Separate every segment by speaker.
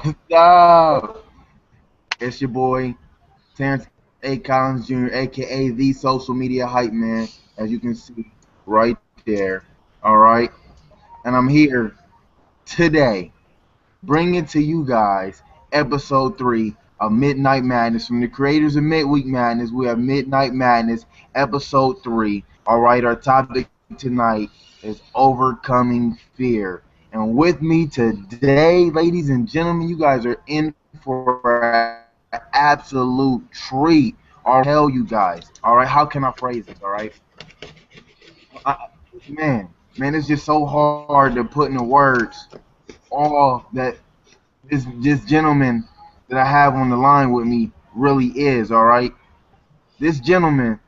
Speaker 1: What's up? It's your boy, Terrance A. Collins Jr., aka the social media hype man, as you can see right there. All right. And I'm here today bringing to you guys episode 3 of Midnight Madness. From the creators of Midweek Madness, we have Midnight Madness, episode 3. All right. Our topic tonight is overcoming fear. And with me today, ladies and gentlemen, you guys are in for an absolute treat. I'll tell you guys. All right, how can I phrase this? All right, I, man, it's just so hard to put into words all that this gentleman that I have on the line with me really is. All right, this gentleman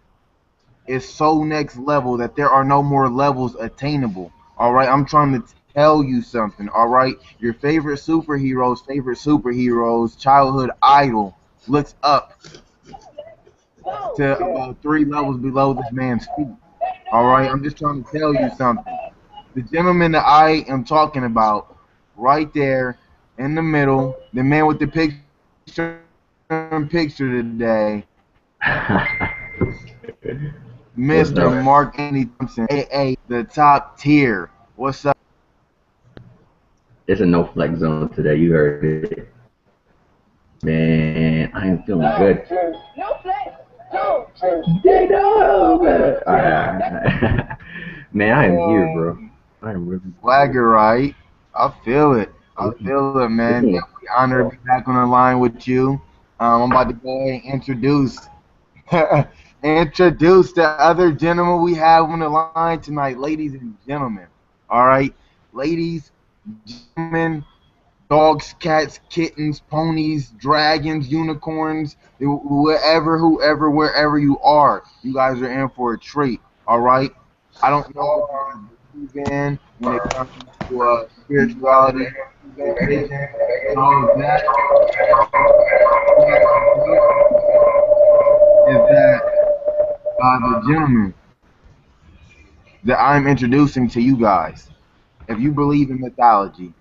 Speaker 1: is so next level that there are no more levels attainable. All right, I'm trying to tell you something. All right, your favorite superheroes, childhood idol looks up to about 3 levels below this man's feet. All right, I'm just trying to tell you something. The gentleman that I am talking about, right there in the middle, the man with the picture today,
Speaker 2: What's
Speaker 1: Mr.
Speaker 2: up?
Speaker 1: Mark Anthony Thompson, aka the top tier. What's up?
Speaker 2: It's a no flex zone today. You heard it. Man, I am feeling good.
Speaker 3: No flex. No.
Speaker 2: Dig up, man. Alright. Man, I am here, bro. I am really here.
Speaker 1: Swagger, right? I feel it. I
Speaker 2: Listen,
Speaker 1: feel it, man.
Speaker 2: listen.
Speaker 1: Definitely honored to be back on the line with you. I'm about to go ahead and introduce the other gentleman we have on the line tonight, ladies and gentlemen. All right, ladies, gentlemen, dogs, cats, kittens, ponies, dragons, unicorns, whoever, wherever you are, you guys are in for a treat. All right. I don't know what you guys believe in when it comes to spirituality, meditation, and all of that. Is that the gentleman that I'm introducing to you guys? If you believe in mythology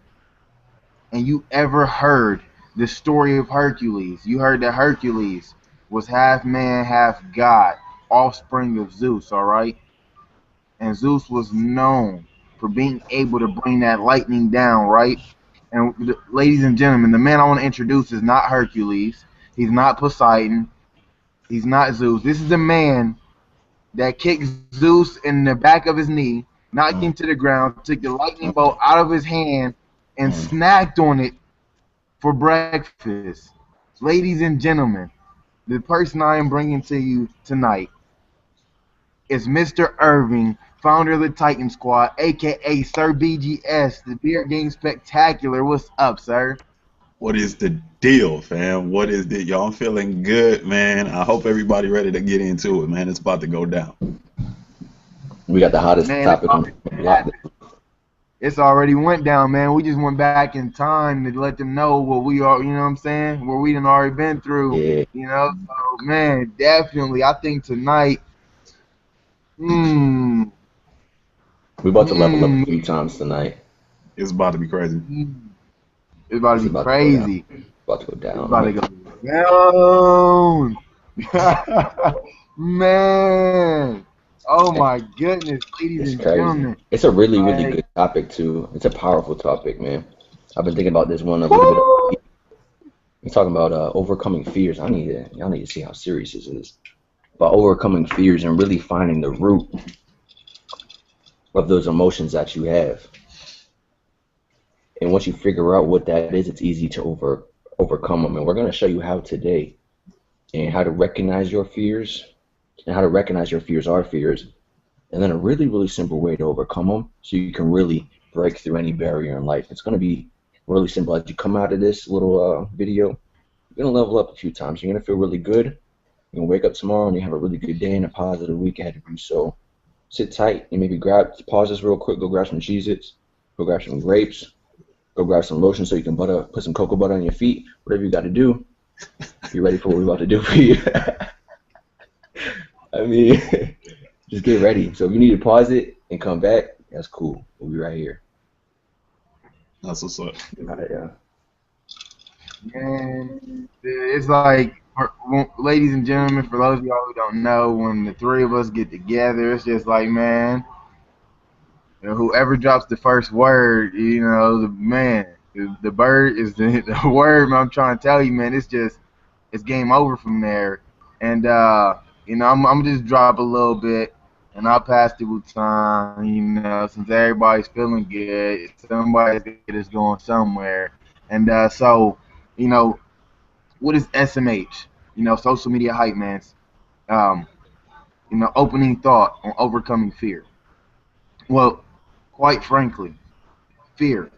Speaker 1: and you ever heard the story of Hercules, you heard that Hercules was half man, half god, offspring of Zeus, all right? And Zeus was known for being able to bring that lightning down, right? And ladies and gentlemen, the man I want to introduce is not Hercules. He's not Poseidon. He's not Zeus. This is the man that kicked Zeus in the back of his knee, knocked
Speaker 2: Mm,
Speaker 1: him to the ground, took the lightning bolt out of his hand, and
Speaker 2: mm.
Speaker 1: snacked on it for breakfast. Ladies and gentlemen, the person I am bringing to you tonight is Mr. Irving, founder of the Titan Squad, aka Sir BGS, the Beard Game Spectacular. What's up, sir?
Speaker 4: What is the deal, fam? What is the y'all feeling good, man? I hope everybody ready to get into it, man. It's about to go down.
Speaker 2: We got the hottest
Speaker 1: Man,
Speaker 2: topic on the block.
Speaker 1: it's already went down, man. We just went back in time to let them know what we are, you know what I'm saying? What we done already been through,
Speaker 2: Yeah,
Speaker 1: you know? So, man, definitely. I think tonight, hmm,
Speaker 2: we about to level up a
Speaker 1: hmm,
Speaker 2: few times tonight.
Speaker 4: It's about to be crazy.
Speaker 1: it's about to
Speaker 2: It's
Speaker 1: be
Speaker 2: about to go down.
Speaker 1: crazy.
Speaker 2: About to go
Speaker 1: It's
Speaker 2: down.
Speaker 1: about to go down. Man. Oh my goodness, ladies
Speaker 2: It's
Speaker 1: and
Speaker 2: crazy.
Speaker 1: gentlemen.
Speaker 2: It's a really, really
Speaker 1: Like,
Speaker 2: good topic too. It's a powerful topic, man. I've been thinking about this one a little bit.
Speaker 1: woo!
Speaker 2: We're talking about overcoming fears. Y'all need to see how serious this is. About overcoming fears and really finding the root of those emotions that you have. And once you figure out what that is, it's easy to overcome them. And we're going to show you how today, and how to recognize your fears, and how to recognize your fears are fears, and then a really, really simple way to overcome them so you can really break through any barrier in life. It's going to be really simple. As you come out of this little video, you're going to level up a few times. You're going to feel really good. You're going to wake up tomorrow and you have a really good day and a positive week ahead of you. So sit tight and maybe pause this real quick, go grab some Cheez-Its, go grab some grapes, go grab some lotion so you can put some cocoa butter on your feet, whatever you got to do. Be ready for what we're about to do for you. I mean, just get ready. So if you need to pause it and come back, that's cool. We'll be right here.
Speaker 4: That's what's up.
Speaker 2: All right, yeah.
Speaker 1: Man, it's like, ladies and gentlemen, for those of y'all who don't know, when the three of us get together, it's just like, man, whoever drops the first word, the man, the bird is the word. Man, I'm trying to tell you, man, it's game over from there. And I'm gonna just drop a little bit, and I'll pass the baton. Since everybody's feeling good, somebody's get us going somewhere. And you know, what is SMH? Social media hype man's um, opening thought on overcoming fear. Well, quite frankly, fear,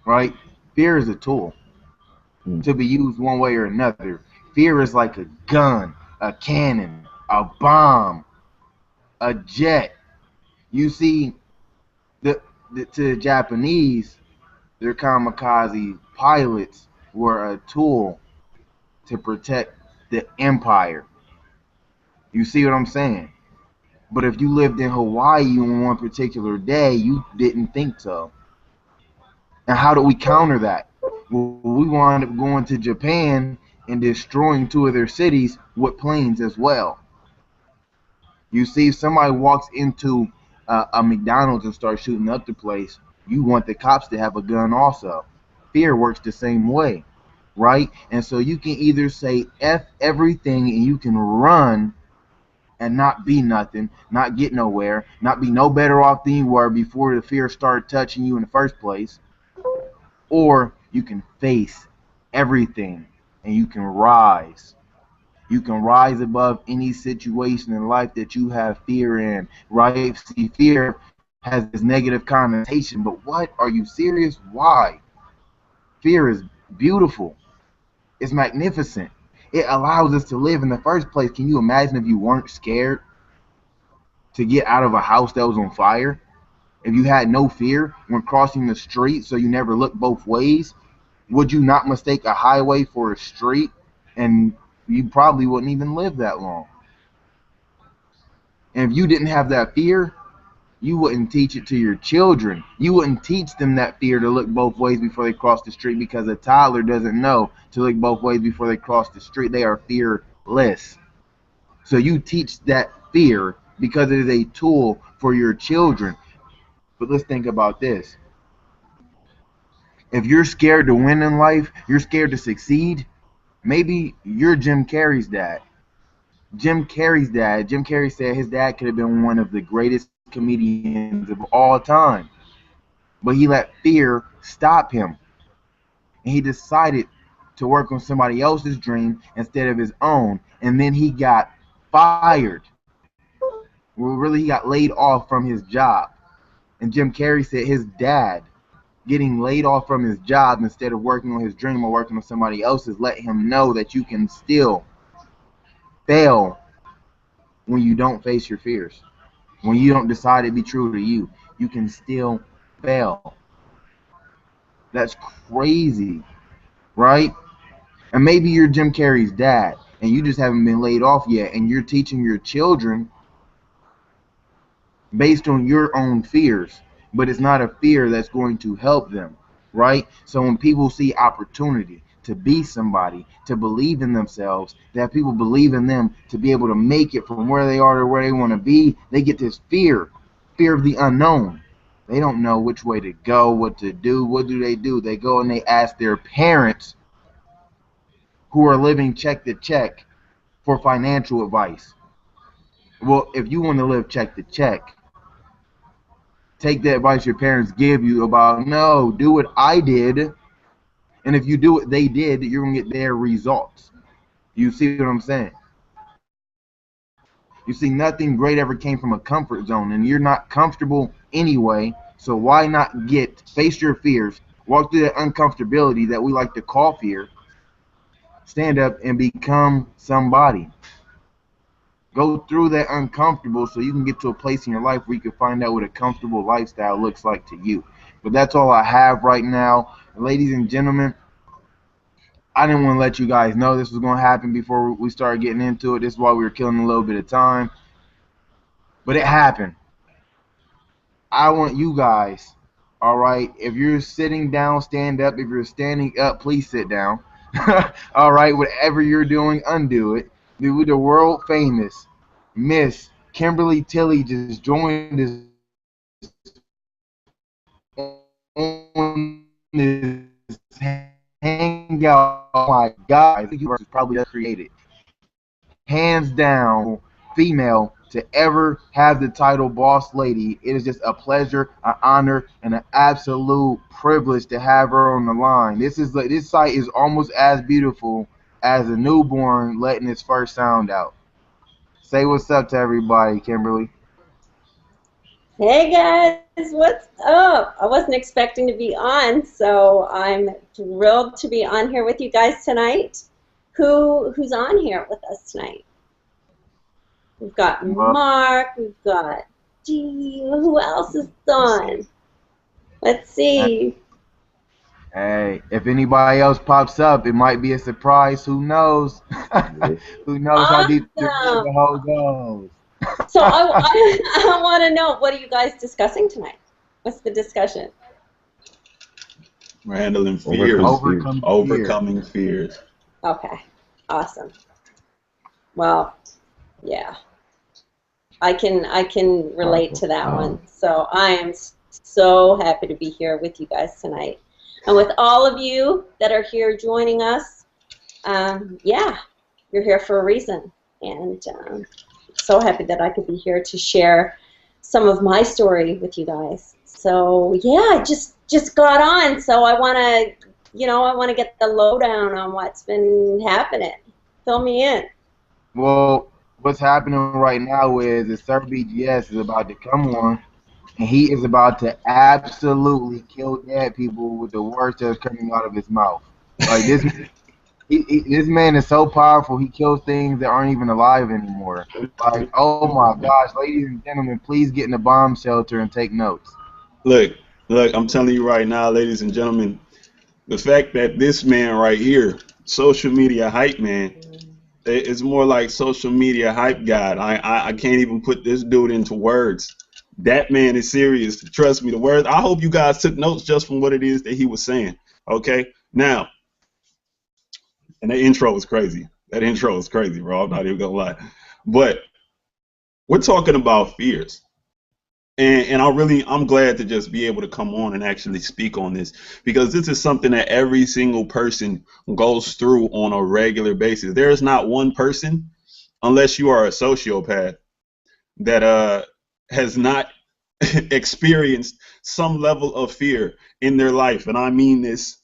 Speaker 1: right? Fear is a tool
Speaker 2: Mm.
Speaker 1: to be used one way or another. Fear is like a gun, a cannon, a bomb, a jet. You see, to the Japanese, their kamikaze pilots were a tool to protect the empire. You see what I'm saying? But if you lived in Hawaii on one particular day, you didn't think so. And how do we counter that? Well, we wound up going to Japan and destroying two of their cities with planes as well. You see, if somebody walks into a McDonald's and starts shooting up the place, you want the cops to have a gun also. Fear works the same way, right? And so you can either say F everything and you can run and not be nothing, not get nowhere, not be no better off than you were before the fear started touching you in the first place, or you can face everything and you can rise. You can rise above any situation in life that you have fear in, right? See, fear has this negative connotation, but what? Are you serious? Why? Fear is beautiful. It's magnificent. It allows us to live in the first place. Can you imagine if you weren't scared to get out of a house that was on fire? If you had no fear when crossing the street, so you never looked both ways, would you not mistake a highway for a street? And you probably wouldn't even live that long. And if you didn't have that fear, you wouldn't teach it to your children. You wouldn't teach them that fear to look both ways before they cross the street, because a toddler doesn't know to look both ways before they cross the street. They are fearless. So you teach that fear because it is a tool for your children. But let's think about this. If you're scared to win in life, you're scared to succeed, maybe you're Jim Carrey's dad. Jim Carrey said his dad could have been one of the greatest comedians of all time, but he let fear stop him. And he decided to work on somebody else's dream instead of his own. And then he got fired. Well, really, he got laid off from his job. And Jim Carrey said his dad getting laid off from his job instead of working on his dream or working on somebody else's let him know that you can still fail when you don't face your fears. When you don't decide to be true to you, you can still fail. That's crazy, right? And maybe you're Jim Carrey's dad and you just haven't been laid off yet, and you're teaching your children based on your own fears, but it's not a fear that's going to help them, right? So when people see opportunity to be somebody, to believe in themselves, that people believe in them to be able to make it from where they are to where they want to be, they get this fear of the unknown. They don't know which way to go, what to do. What do? They go and they ask their parents, who are living check to check, for financial advice. Well, if you want to live check to check, take the advice your parents give you about, no, do what I did. And if you do what they did, you're going to get their results. You see what I'm saying? You see, nothing great ever came from a comfort zone, and you're not comfortable anyway. So why not face your fears, walk through that uncomfortability that we like to call fear, stand up and become somebody. Go through that uncomfortable so you can get to a place in your life where you can find out what a comfortable lifestyle looks like to you. But that's all I have right now. Ladies and gentlemen, I didn't want to let you guys know this was going to happen before we started getting into it. This is why we were killing a little bit of time. But it happened. I want you guys, All right. If you're sitting down, stand up. If you're standing up, please sit down. All right. Whatever you're doing, undo it. The world famous Miss Kimberly Tilley just joined us on this hangout. Oh my God, I think universe was probably just created. Hands down, female to ever have the title boss lady. It is just a pleasure, an honor, and an absolute privilege to have her on the line. This site is almost as beautiful as a newborn letting its first sound out. Say what's up to everybody, Kimberly.
Speaker 5: Hey guys, what's up? I wasn't expecting to be on, so I'm thrilled to be on here with you guys tonight. Who's on here with us tonight? We've got Mark, we've got G. Who else is on? Let's see.
Speaker 1: Hey, if anybody else pops up, it might be a surprise. Who knows? Who knows how deep the hole goes?
Speaker 5: So I want to know, what are you guys discussing tonight? What's the discussion?
Speaker 4: We're handling fears. Overcoming fears.
Speaker 5: Okay, awesome. Well, yeah, I can relate to that one. So I am so happy to be here with you guys tonight, and with all of you that are here joining us. Yeah, you're here for a reason, and so happy that I could be here to share some of my story with you guys. So yeah, I just got on, so I want to get the lowdown on what's been happening. Fill me in.
Speaker 1: Well, what's happening right now is the Sir BGS is about to come on, and he is about to absolutely kill dead people with the words that's coming out of his mouth. Like this. This man is so powerful, he kills things that aren't even alive anymore. Like, oh my gosh, ladies and gentlemen, please get in the bomb shelter and take notes.
Speaker 4: Look, I'm telling you right now, ladies and gentlemen, the fact that this man right here, social media hype man, it's more like social media hype god. I can't even put this dude into words. That man is serious. Trust me, the words. I hope you guys took notes just from what it is that he was saying. Okay, now. And that intro was crazy. That intro was crazy, bro. I'm not even gonna lie. But we're talking about fears. And I'm glad to just be able to come on and actually speak on this, because this is something that every single person goes through on a regular basis. There is not one person, unless you are a sociopath, that has not experienced some level of fear in their life. And I mean this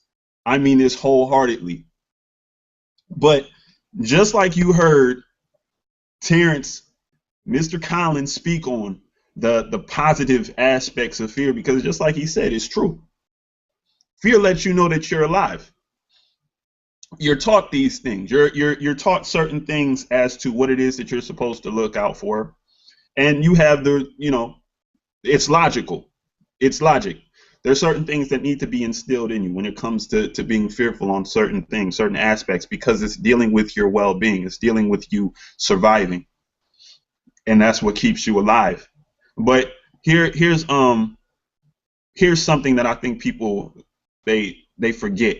Speaker 4: wholeheartedly. But just like you heard Terrance, Mr. Collins speak on the positive aspects of fear, because just like he said, it's true. Fear lets you know that you're alive. You're taught these things. You're taught certain things as to what it is that you're supposed to look out for. And you have it's logical. It's logic. There are certain things that need to be instilled in you when it comes to being fearful on certain things, certain aspects, because it's dealing with your well-being. It's dealing with you surviving. And that's what keeps you alive. But here's something that I think people they forget.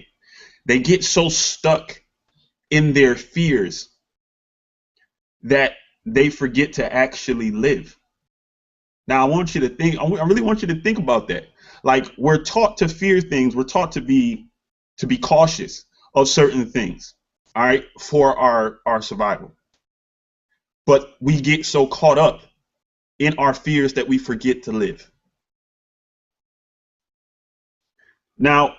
Speaker 4: They get so stuck in their fears that they forget to actually live. Now I really want you to think about that. Like, we're taught to fear things. We're taught to be cautious of certain things, all right, for our survival. But we get so caught up in our fears that we forget to live. Now,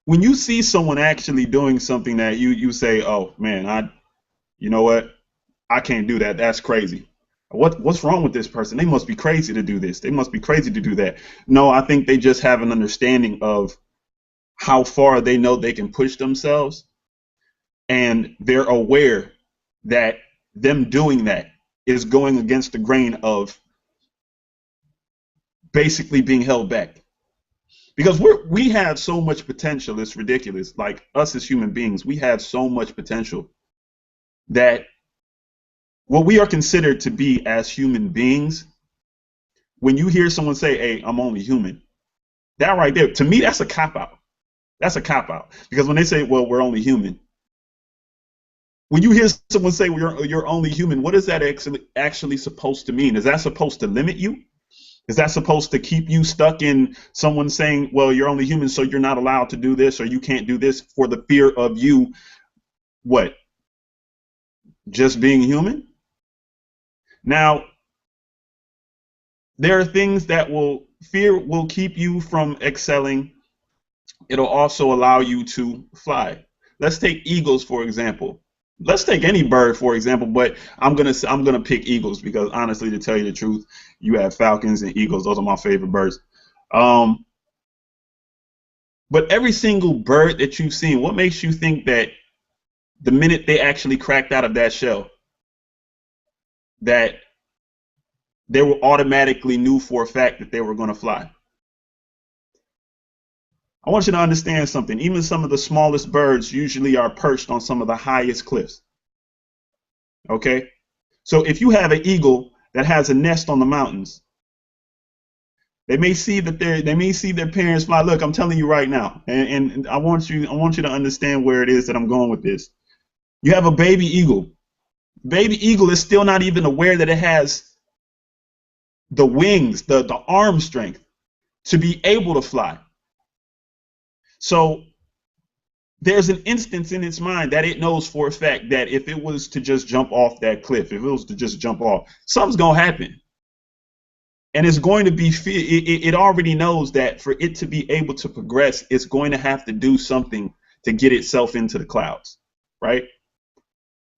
Speaker 4: when you see someone actually doing something that you say, oh man, you know what, I can't do that. That's crazy. What's wrong with this person? They must be crazy to do this. They must be crazy to do that. No, I think they just have an understanding of how far they know they can push themselves, and they're aware that them doing that is going against the grain of basically being held back. Because we have so much potential, it's ridiculous. Like, us as human beings, we have so much potential that what we are considered to be as human beings when you hear someone say, "Hey, I'm only human," that right there, to me, that's a cop out. That's a cop out, because when they say, "Well, we're only human," when you hear someone say you're only human, what is that actually supposed to mean? Is that supposed to limit you? Is that supposed to keep you stuck in someone saying, "Well, you're only human, so you're not allowed to do this, or you can't do this," for the fear of you, what? Just being human? Now, there are things that fear will keep you from excelling. It'll also allow you to fly. Let's take eagles, for example. Let's take any bird, for example, but I'm gonna pick eagles because, honestly, to tell you the truth, you have falcons and eagles. Those are my favorite birds. Um, but every single bird that you've seen, what makes you think that the minute they actually cracked out of that shell, that they were automatically knew for a fact that they were going to fly? I want you to understand something. Even some of the smallest birds usually are perched on some of the highest cliffs. Okay? So if you have an eagle that has a nest on the mountains, they may see their parents fly. Look, I'm telling you right now, and I want you to understand where it is that I'm going with this. You have a baby eagle. Baby eagle is still not even aware that it has the wings, the arm strength to be able to fly. So there's an instance in its mind that it knows for a fact that if it was to just jump off that cliff, if it was to just jump off, something's going to happen. And it's going to be fear. It already knows that for it to be able to progress, it's going to have to do something to get itself into the clouds, right?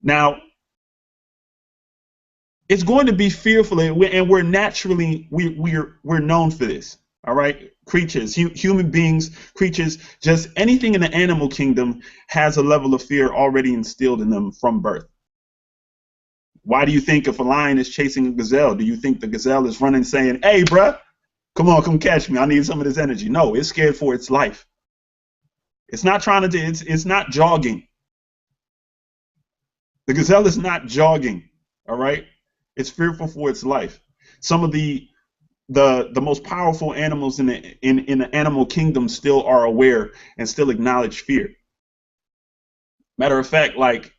Speaker 4: Now, it's going to be fearful, and we're naturally we're known for this. All right, creatures, human beings, creatures, just anything in the animal kingdom has a level of fear already instilled in them from birth. Why do you think if a lion is chasing a gazelle, do you think the gazelle is running saying, "Hey, bruh, come on, come catch me. I need some of this energy"? No, it's scared for its life. It's not trying to. It's not jogging. The gazelle is not jogging. All right. It's fearful for its life. Some of the most powerful animals in the animal kingdom still are aware and still acknowledge fear. Matter of fact, like,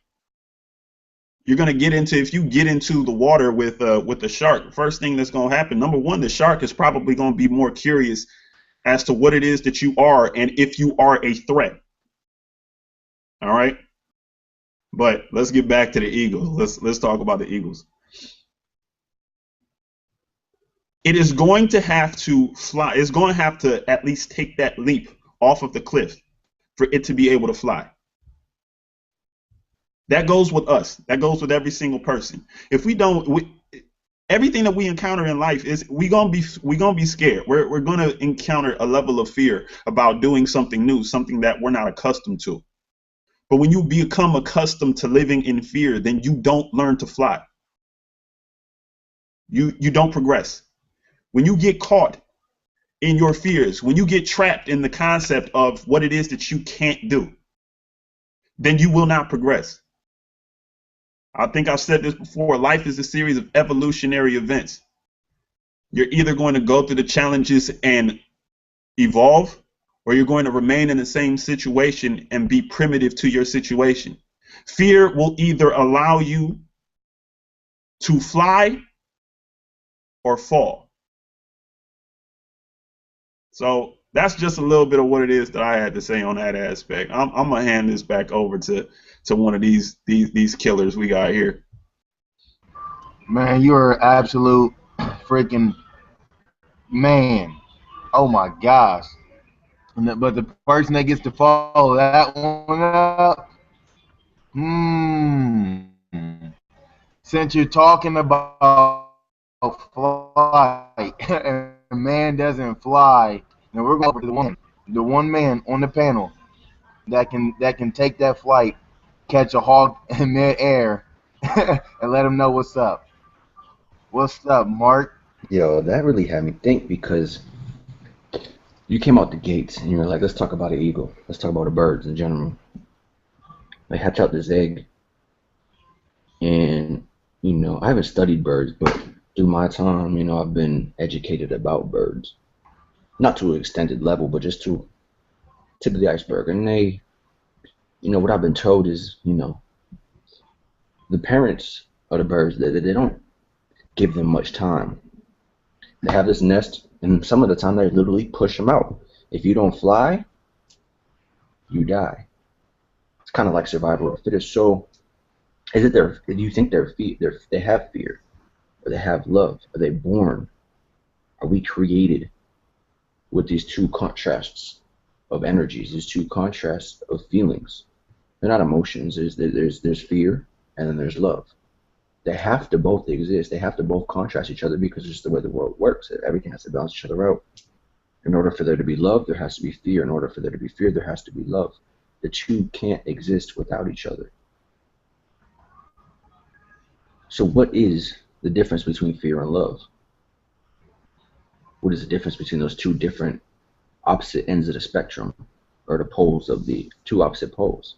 Speaker 4: you're gonna get into, if you get into the water with the shark, first thing that's gonna happen, number one, the shark is probably gonna be more curious as to what it is that you are and if you are a threat. All right. But let's get back to the eagles. Let's talk about the eagles. It is going to have to fly. It's going to have to at least take that leap off of the cliff for it to be able to fly. That goes with us. That goes with every single person. If we don't, everything that we encounter in life is we're gonna be scared. We're gonna encounter a level of fear about doing something new, something that we're not accustomed to. But when you become accustomed to living in fear, then you don't learn to fly. You don't progress. When you get caught in your fears, when you get trapped in the concept of what it is that you can't do, then you will not progress. I think I've said this before. Life is a series of evolutionary events. You're either going to go through the challenges and evolve, or you're going to remain in the same situation and be primitive to your situation. Fear will either allow you to fly or fall. So that's just a little bit of what it is that I had to say on that aspect. I'm gonna hand this back over to one of these killers we got here.
Speaker 1: Man, you're an absolute freaking man. Oh my gosh. But the person that gets to follow that one up, since you're talking about flight, and a man doesn't fly, and we're going over to the one man on the panel that can take that flight, catch a hawk in midair, and let him know what's up. What's up, Mark?
Speaker 2: Yo, that really had me think, because you came out the gates and you're like, let's talk about an eagle. Let's talk about the birds in general. They hatch out this egg, and I haven't studied birds, but through my time, I've been educated about birds, not to an extended level, but just to tip of the iceberg. And what I've been told is, the parents of the birds, they don't give them much time. They have this nest, and some of the time they literally push them out. If you don't fly, you die. It's kind of like survival of the fittest. So, do you think they have fear, or they have love? Are they born? Are we created with these two contrasts of energies, these two contrasts of feelings? They're not emotions. There's fear, and then there's love. They have to both exist. They have to both contrast each other because it's just the way the world works. Everything has to balance each other out. In order for there to be love, there has to be fear. In order for there to be fear, there has to be love. The two can't exist without each other. So what is the difference between fear and love? What is the difference between those two different opposite ends of the spectrum, or the poles of the two opposite poles?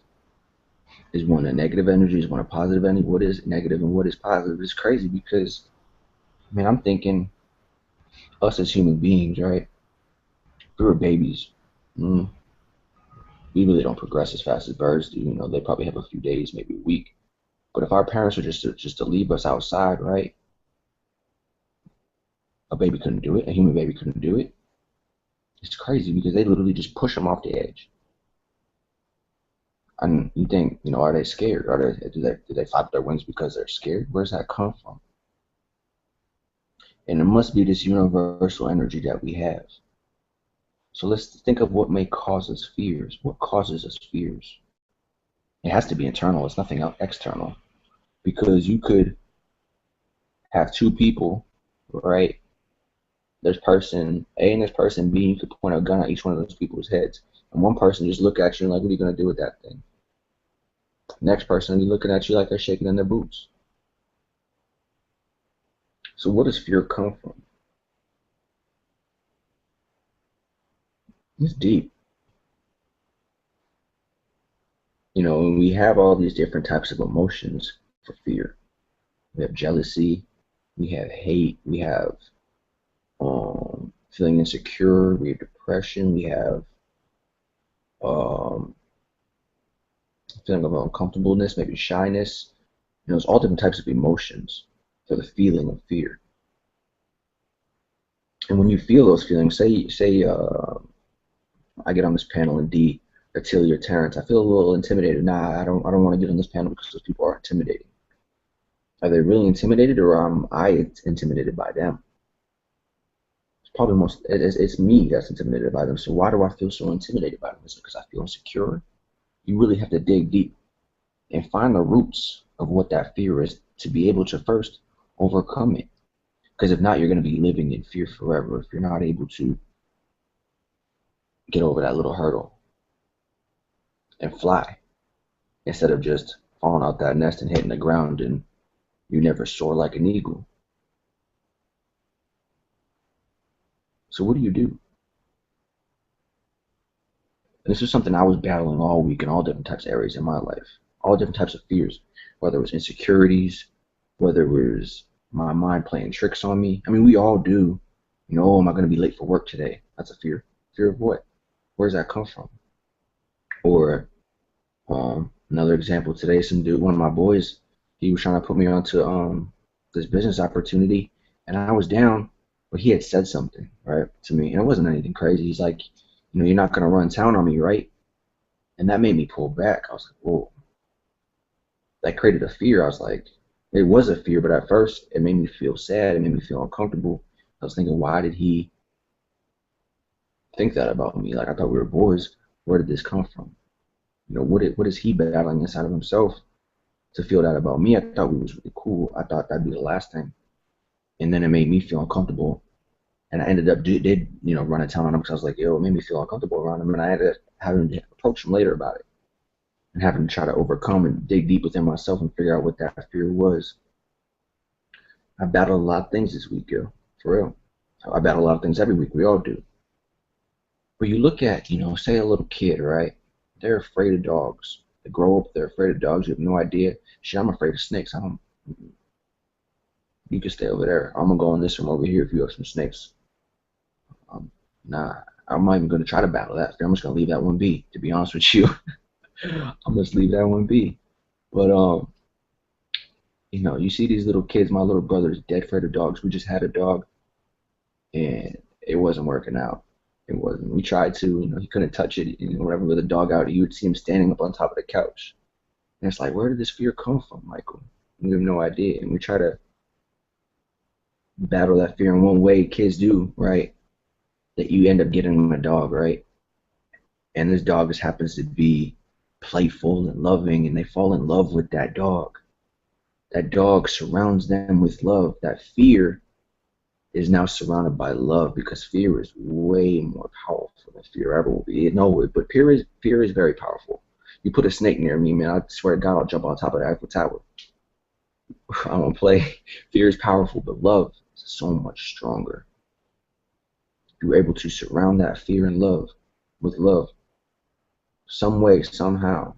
Speaker 2: Is one a negative energy? Is one a positive energy? What is negative and what is positive? It's crazy because, I'm thinking us as human beings, right? We were babies. We really don't progress as fast as birds do. They probably have a few days, maybe a week. But if our parents were just to leave us outside, right? A baby couldn't do it. A human baby couldn't do it. It's crazy because they literally just push them off the edge. And you think, are they scared? Do they flap their wings because they're scared? Where's that come from? And it must be this universal energy that we have. So let's think of what may cause us fears. What causes us fears? It has to be internal. It's nothing else external. Because you could have two people, right? There's person A and there's person B. You could point a gun at each one of those people's heads. And one person just look at you and like, what are you going to do with that thing? Next person be looking at you like they're shaking in their boots. So where does fear come from? It's deep. We have all these different types of emotions for fear. We have jealousy, we have hate, we have feeling insecure, we have depression, we have feeling of uncomfortableness, maybe shyness. It's all different types of emotions for the feeling of fear. And when you feel those feelings, say I get on this panel and D or Tilley or Terrance, I feel a little intimidated. Nah, I don't want to get on this panel because those people are intimidating. Are they really intimidated, or am I intimidated by them? It's probably it's me that's intimidated by them. So why do I feel so intimidated by them? Is it because I feel insecure? You really have to dig deep and find the roots of what that fear is to be able to first overcome it. Because if not, you're going to be living in fear forever if you're not able to get over that little hurdle and fly instead of just falling out that nest and hitting the ground and you never soar like an eagle. So what do you do? And this is something I was battling all week in all different types of areas in my life, all different types of fears, whether it was insecurities, whether it was my mind playing tricks on me. We all do. Oh, am I going to be late for work today? That's a fear. Fear of what? Where does that come from? Or another example today, one of my boys, he was trying to put me onto this business opportunity, and I was down, but he had said something, right, to me, and it wasn't anything crazy. He's like, you're not going to run town on me, right? And that made me pull back. I was like, whoa. That created a fear. I was like, it was a fear, but at first it made me feel sad. It made me feel uncomfortable. I was thinking, why did he think that about me? Like, I thought we were boys. Where did this come from? What is he battling inside of himself to feel that about me? I thought we was really cool. I thought that'd be the last thing. And then it made me feel uncomfortable. And I ended up running town on him because I was like, it made me feel uncomfortable around him. And I ended up having to approach him later about it and having to try to overcome and dig deep within myself and figure out what that fear was. I battled a lot of things this week, for real. I battle a lot of things every week. We all do. But you look at, say a little kid, right? They're afraid of dogs. They grow up, they're afraid of dogs. You have no idea. Shit, I'm afraid of snakes. You can stay over there. I'm gonna go in this room over here if you have some snakes. Nah, I'm not even gonna try to battle that. I'm just gonna leave that one be. To be honest with you, I'm just leave that one be. But you know, you see these little kids. My little brother's dead afraid of dogs. We just had a dog, and it wasn't working out. It wasn't. We tried to, you know, he couldn't touch it. You know, whenever with a dog out, you would see him standing up on top of the couch. And it's like, where did this fear come from, Michael? We have no idea. And we try to battle that fear in one way kids do, right? That you end up getting them a dog, right? And this dog just happens to be playful and loving, and they fall in love with that dog. That dog surrounds them with love. That fear is now surrounded by love, because fear is way more powerful than fear ever will be. No, but fear is very powerful. You put a snake near me, man, I swear to God, I'll jump on top of the Eiffel Tower. I don't play. Fear is powerful, but love is so much stronger. You're able to surround that fear and love with love. Some way, somehow.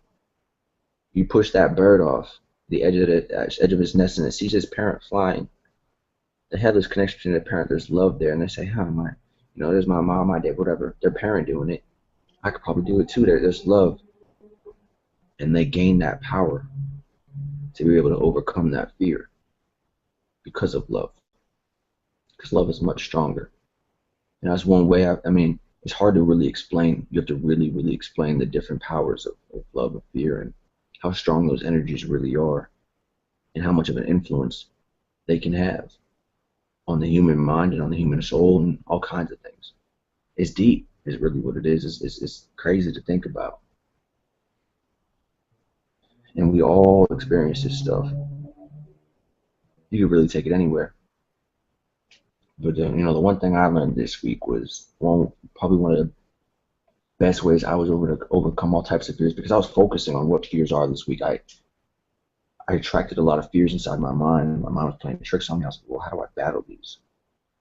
Speaker 2: You push that bird off the edge of its nest, and it sees its parent flying. The headless connection between the parent, there's love there, and they say, "Huh, my, you know, there's my mom, my dad, whatever. Their parent doing it. I could probably do it too." There's love, and they gain that power to be able to overcome that fear because of love. Because love is much stronger, and that's one way. I mean, it's hard to really explain. You have to really, really explain the different powers of love and fear, and how strong those energies really are, and how much of an influence they can have on the human mind and on the human soul and all kinds of things. It's deep, is really what it is. It's crazy to think about. And we all experience this stuff. You could really take it anywhere. But you know, the one thing I learned this week was probably one of the best ways I was able to overcome all types of fears, because I was focusing on what fears are this week. I attracted a lot of fears inside my mind. My mind was playing tricks on me. I was like, well, how do I battle these?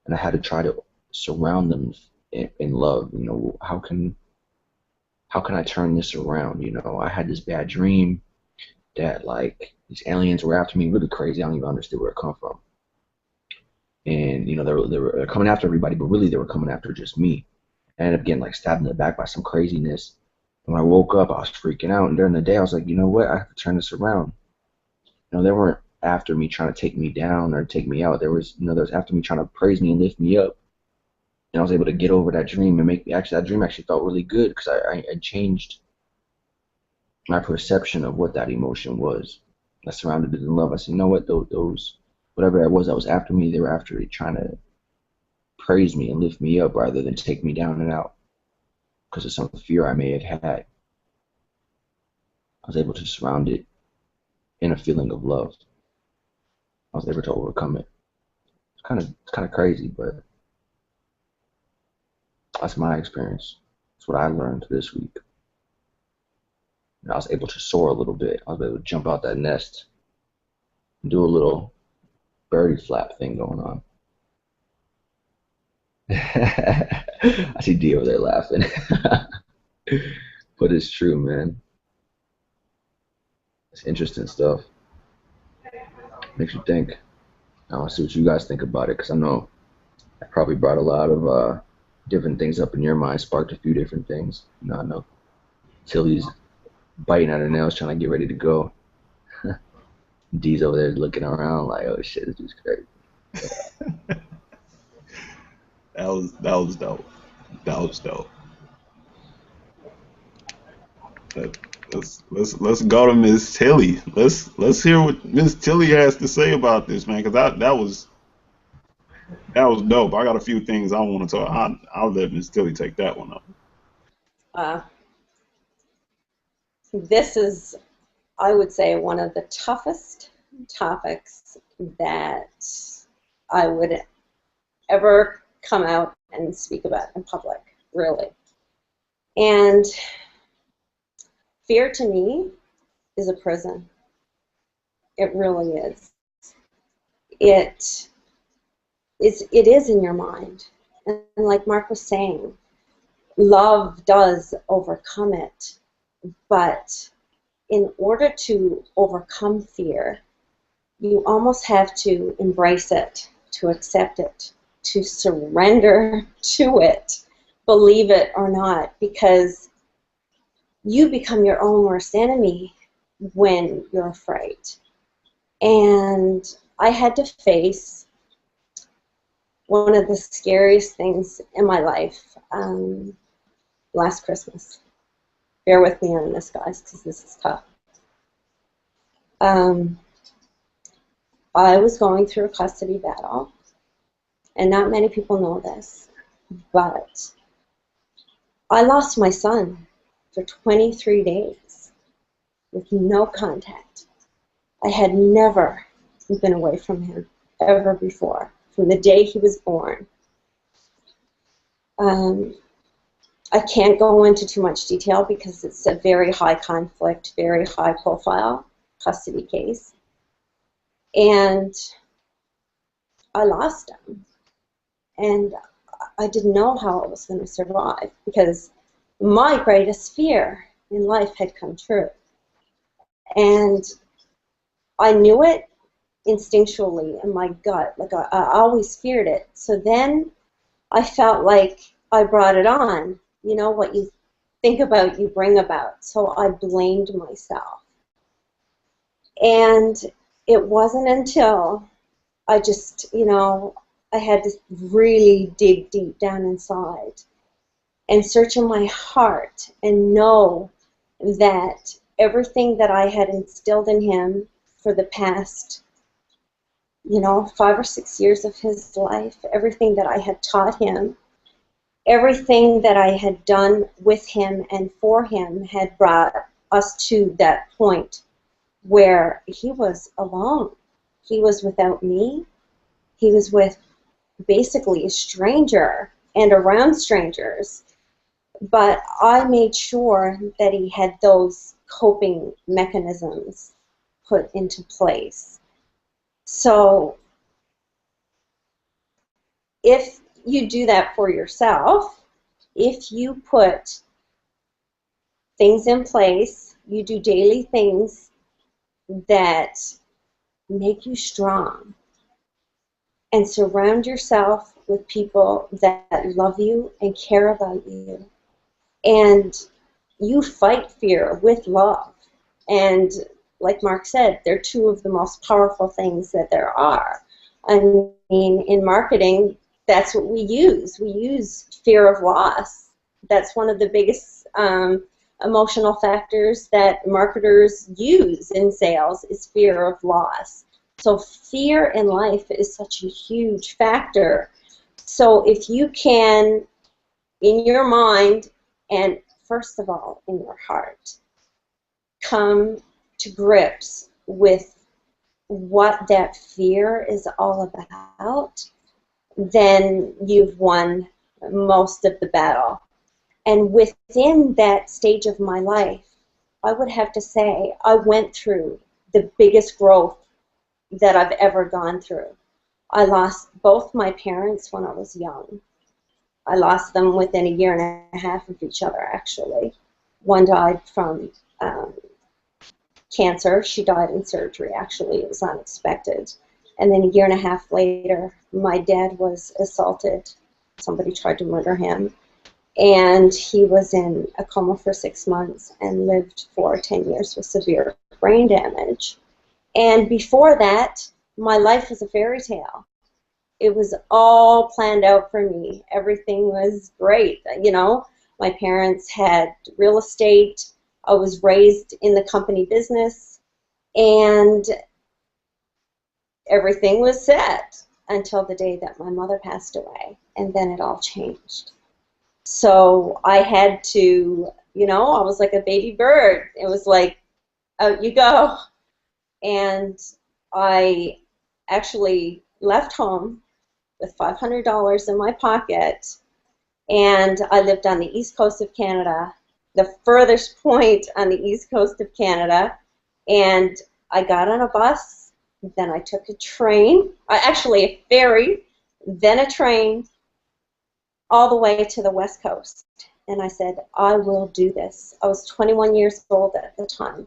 Speaker 2: And I had to try to surround them in love. You know, how can I turn this around? You know, I had this bad dream that like these aliens were after me, really crazy. I don't even understand where it come from. And you know, they were coming after everybody, but really they were coming after just me. I ended up getting like stabbed in the back by some craziness. And when I woke up, I was freaking out. And during the day, I was like, you know what? I have to turn this around. You know, they weren't after me trying to take me down or take me out. There was after me trying to praise me and lift me up. And I was able to get over that dream and make me that dream actually felt really good, because I changed my perception of what that emotion was. I surrounded it in love. I said, you know what? Those whatever that was after me, they were after it, trying to praise me and lift me up rather than take me down and out because of some fear I may have had. I was able to surround it in a feeling of love. I was able to overcome it. It's kind of crazy, but that's my experience. That's what I learned this week. And I was able to soar a little bit. I was able to jump out that nest and do a little birdie flap thing going on. I see D over there laughing. But it's true, man. It's interesting stuff. Makes you think. I want to see what you guys think about it, because I know I probably brought a lot of different things up in your mind, sparked a few different things. You know, I know Tilley's biting at her nails, trying to get ready to go. D's over there looking around like, oh shit, this is crazy.
Speaker 4: That was dope. That was dope. Let's go to Miss Tilley. Let's hear what Miss Tilley has to say about this, man, because that was dope. I got a few things I want to talk. I'll let Miss Tilley take that one up.
Speaker 5: This is, I would say, one of the toughest topics that I would ever come out and speak about in public, really. And fear to me is a prison. It really is. It is in your mind. And like Mark was saying, love does overcome it. But in order to overcome fear, you almost have to embrace it, to accept it, to surrender to it, believe it or not, because you become your own worst enemy when you're afraid. And I had to face one of the scariest things in my life last Christmas. Bear with me on this, guys, because this is tough. I was going through a custody battle, and not many people know this, but I lost my son for 23 days with no contact. I had never been away from him ever before, from the day he was born. I can't go into too much detail because it's a very high conflict, very high profile custody case. And I lost him. And I didn't know how I was going to survive because my greatest fear in life had come true. And I knew it instinctually in my gut. Like I always feared it. So then I felt like I brought it on. You know, what you think about, you bring about. So I blamed myself. And it wasn't until I just, you know, I had to really dig deep down inside and search in my heart and know that everything that I had instilled in him for the past, you know, 5 or 6 years of his life, everything that I had taught him, everything that I had done with him and for him had brought us to that point where he was alone. He was without me. He was with basically a stranger and around strangers. But I made sure that he had those coping mechanisms put into place. So if you do that for yourself, if you put things in place, you do daily things that make you strong, and surround yourself with people that love you and care about you, and you fight fear with love. And like Mark said, they're two of the most powerful things that there are. I mean, in marketing, that's what we use. We use fear of loss. That's one of the biggest emotional factors that marketers use in sales is fear of loss. So fear in life is such a huge factor. So if you can, in your mind, and first of all, in your heart, come to grips with what that fear is all about, then you've won most of the battle. And within that stage of my life, I would have to say I went through the biggest growth that I've ever gone through. I lost both my parents when I was young. I lost them within a year and a half of each other, actually. One died from cancer. She died in surgery, actually. It was unexpected. And then a year and a half later, my dad was assaulted. Somebody tried to murder him. And he was in a coma for 6 months and lived for 10 years with severe brain damage. And before that, my life was a fairy tale. It was all planned out for me. Everything was great. You know, my parents had real estate. I was raised in the company business, and everything was set until the day that my mother passed away, and then it all changed. So I had to, you know, I was like a baby bird. It was like, out you go. And I actually left home with $500 in my pocket, and I lived on the east coast of Canada, the furthest point on the east coast of Canada, and I got on a bus, then I took a train, actually a ferry, then a train, all the way to the west coast. And I said, I will do this. I was 21 years old at the time.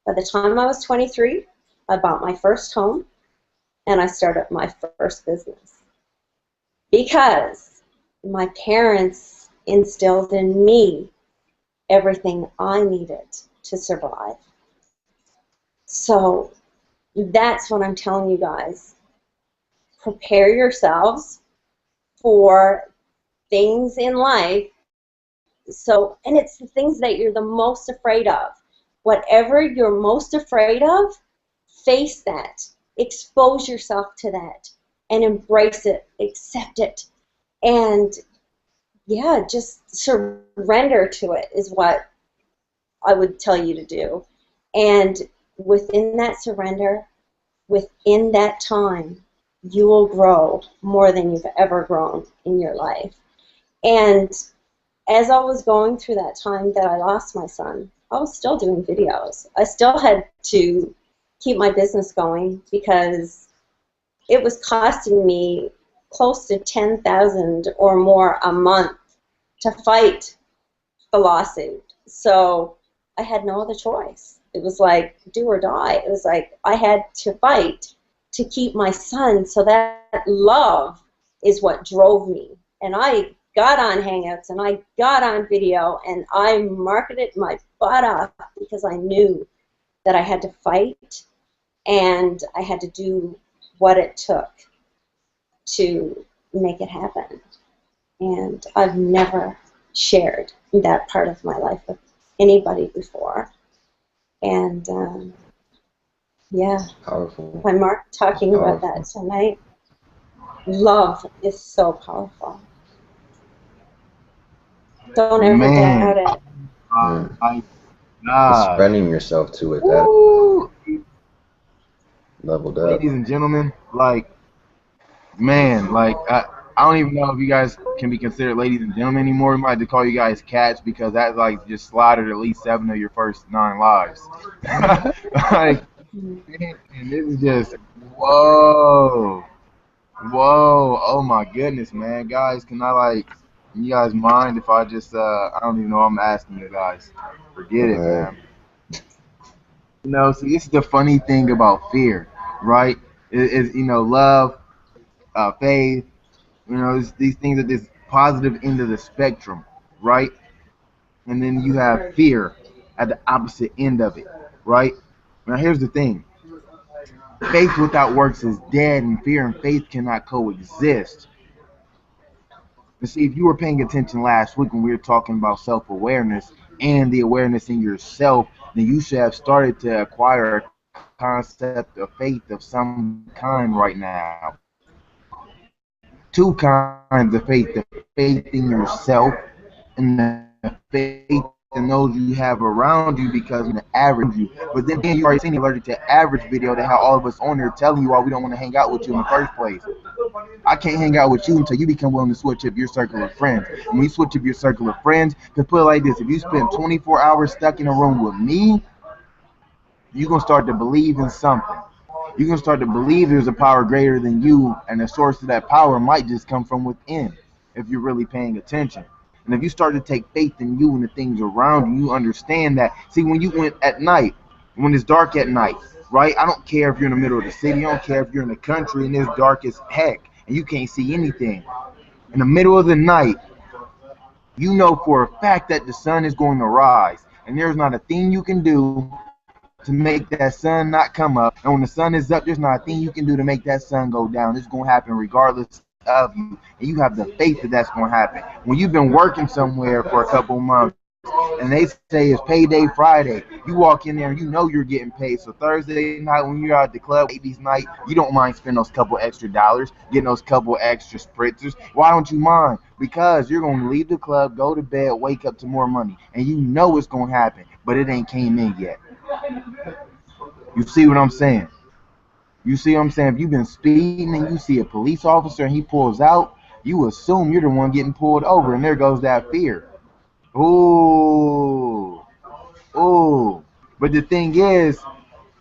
Speaker 5: By the time I was 23, I bought my first home, and I started my first business because my parents instilled in me everything I needed to survive. So that's what I'm telling you guys. Prepare yourselves for things in life. So, and it's the things that you're the most afraid of. Whatever you're most afraid of, face that. Expose yourself to that and embrace it, accept it. And yeah, just surrender to it is what I would tell you to do. And within that surrender, within that time, you will grow more than you've ever grown in your life. And as I was going through that time that I lost my son, I was still doing videos. I still had to keep my business going because it was costing me close to $10,000 or more a month to fight the lawsuit. So I had no other choice. It was like do or die. It was like I had to fight to keep my son. So that love is what drove me. And I got on Hangouts and I got on video and I marketed my butt off because I knew that I had to fight and I had to do what it took to make it happen. And I've never shared that part of my life with anybody before. And yeah,
Speaker 2: Powerful.
Speaker 5: by Mark talking about
Speaker 2: Powerful.
Speaker 5: that tonight, love is so powerful. Don't ever
Speaker 1: Man,
Speaker 5: doubt it.
Speaker 2: Yeah.
Speaker 1: my
Speaker 2: And
Speaker 1: God.
Speaker 2: surrendering yourself to it, that
Speaker 1: Woo!
Speaker 2: leveled up.
Speaker 1: Ladies and gentlemen, like, man, like, I don't even know if you guys can be considered ladies and gentlemen anymore. We might have to call you guys cats because that, like, just slaughtered at least 7 of your first 9 lives. Like, and this is just, whoa. Whoa. Oh, my goodness, man. Guys, can I, like, you guys mind if I just, I don't even know what I'm asking you guys.
Speaker 2: Go
Speaker 1: Forget it,
Speaker 2: ahead.
Speaker 1: man. See, this is the funny thing about fear, right? Love, faith, these things at this positive end of the spectrum, right? And then you have fear at the opposite end of it, right? Now, here's the thing. Faith without works is dead, and fear and faith cannot coexist. And see, if you were paying attention last week when we were talking about self-awareness and the awareness in yourself, then you should have started to acquire a concept of faith of some kind right now. Two kinds of faith: the faith in yourself and the faith in those you have around you, because the average you. But then you already seen the allergic to average video that how all of us on there telling you why we don't want to hang out with you in the first place. I can't hang out with you until you become willing to switch up your circle of friends. And when you switch up your circle of friends, to put it like this, if you spend 24 hours stuck in a room with me, you're going to start to believe in something. You're going to start to believe there's a power greater than you, and the source of that power might just come from within if you're really paying attention. And if you start to take faith in you and the things around you, you understand that. See, when you went at night, when it's dark at night, right? I don't care if you're in the middle of the city. I don't care if you're in the country and it's dark as heck and you can't see anything. In the middle of the night, you know for a fact that the sun is going to rise. And there's not a thing you can do to make that sun not come up. And when the sun is up, there's not a thing you can do to make that sun go down. It's going to happen regardless of you. And you have the faith that that's going to happen. When you've been working somewhere for a couple months and they say it's payday Friday, you walk in there and you know you're getting paid. So Thursday night when you're out at the club, ladies night, you don't mind spending those couple extra dollars, getting those couple extra spritzers. Why don't you mind? Because you're going to leave the club, go to bed, wake up to more money. And you know it's going to happen, but it ain't came in yet. You see what I'm saying? You see what I'm saying? If you've been speeding and you see a police officer and he pulls out, you assume you're the one getting pulled over, and there goes that fear. Ooh. Ooh. But the thing is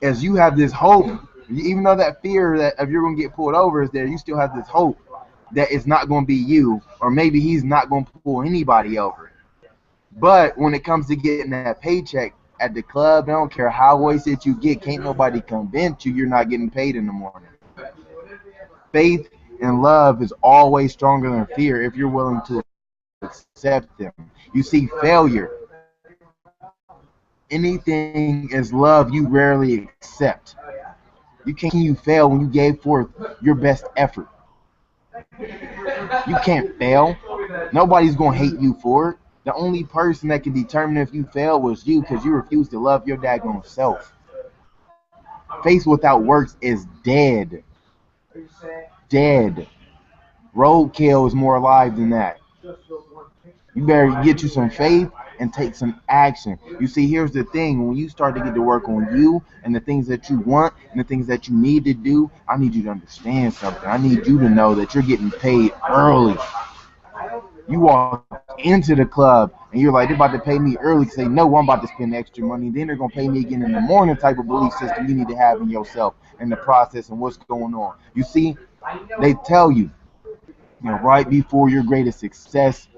Speaker 1: you have this hope, even though that fear that if you're going to get pulled over is there, you still have this hope that it's not going to be you, or maybe he's not going to pull anybody over. But when it comes to getting that paycheck at the club. I don't care how wasted you get. Can't nobody convince you you're not getting paid in the morning. Faith and love is always stronger than fear if you're willing to accept them. You see, failure, anything is love you rarely accept. You fail when you gave forth your best effort. You can't fail. Nobody's gonna hate you for it. The only person that can determine if you fail was you because you refused to love your daggone self. Faith without works is dead. Dead. Roadkill is more alive than that. You better get you some faith and take some action. You see, here's the thing. When you start to get to work on you and the things that you want and the things that you need to do, I need you to understand something. I need you to know that you're getting paid early. You walk into the club and you're like, they're about to pay me early because they know I'm about to spend extra money. Then they're going to pay me again in the morning type of belief system you need to have in yourself and the process and what's going on. You see, they tell you, right before your greatest success,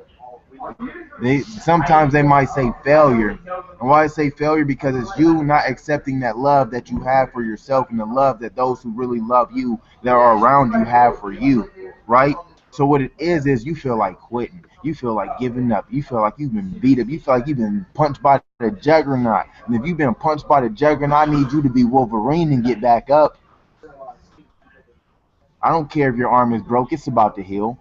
Speaker 1: sometimes they might say failure. And why I say failure? Because it's you not accepting that love that you have for yourself and the love that those who really love you that are around you have for you, right? So what it is you feel like quitting. You feel like giving up. You feel like you've been beat up. You feel like you've been punched by the juggernaut. And if you've been punched by the juggernaut, I need you to be Wolverine and get back up. I don't care if your arm is broke. It's about to heal.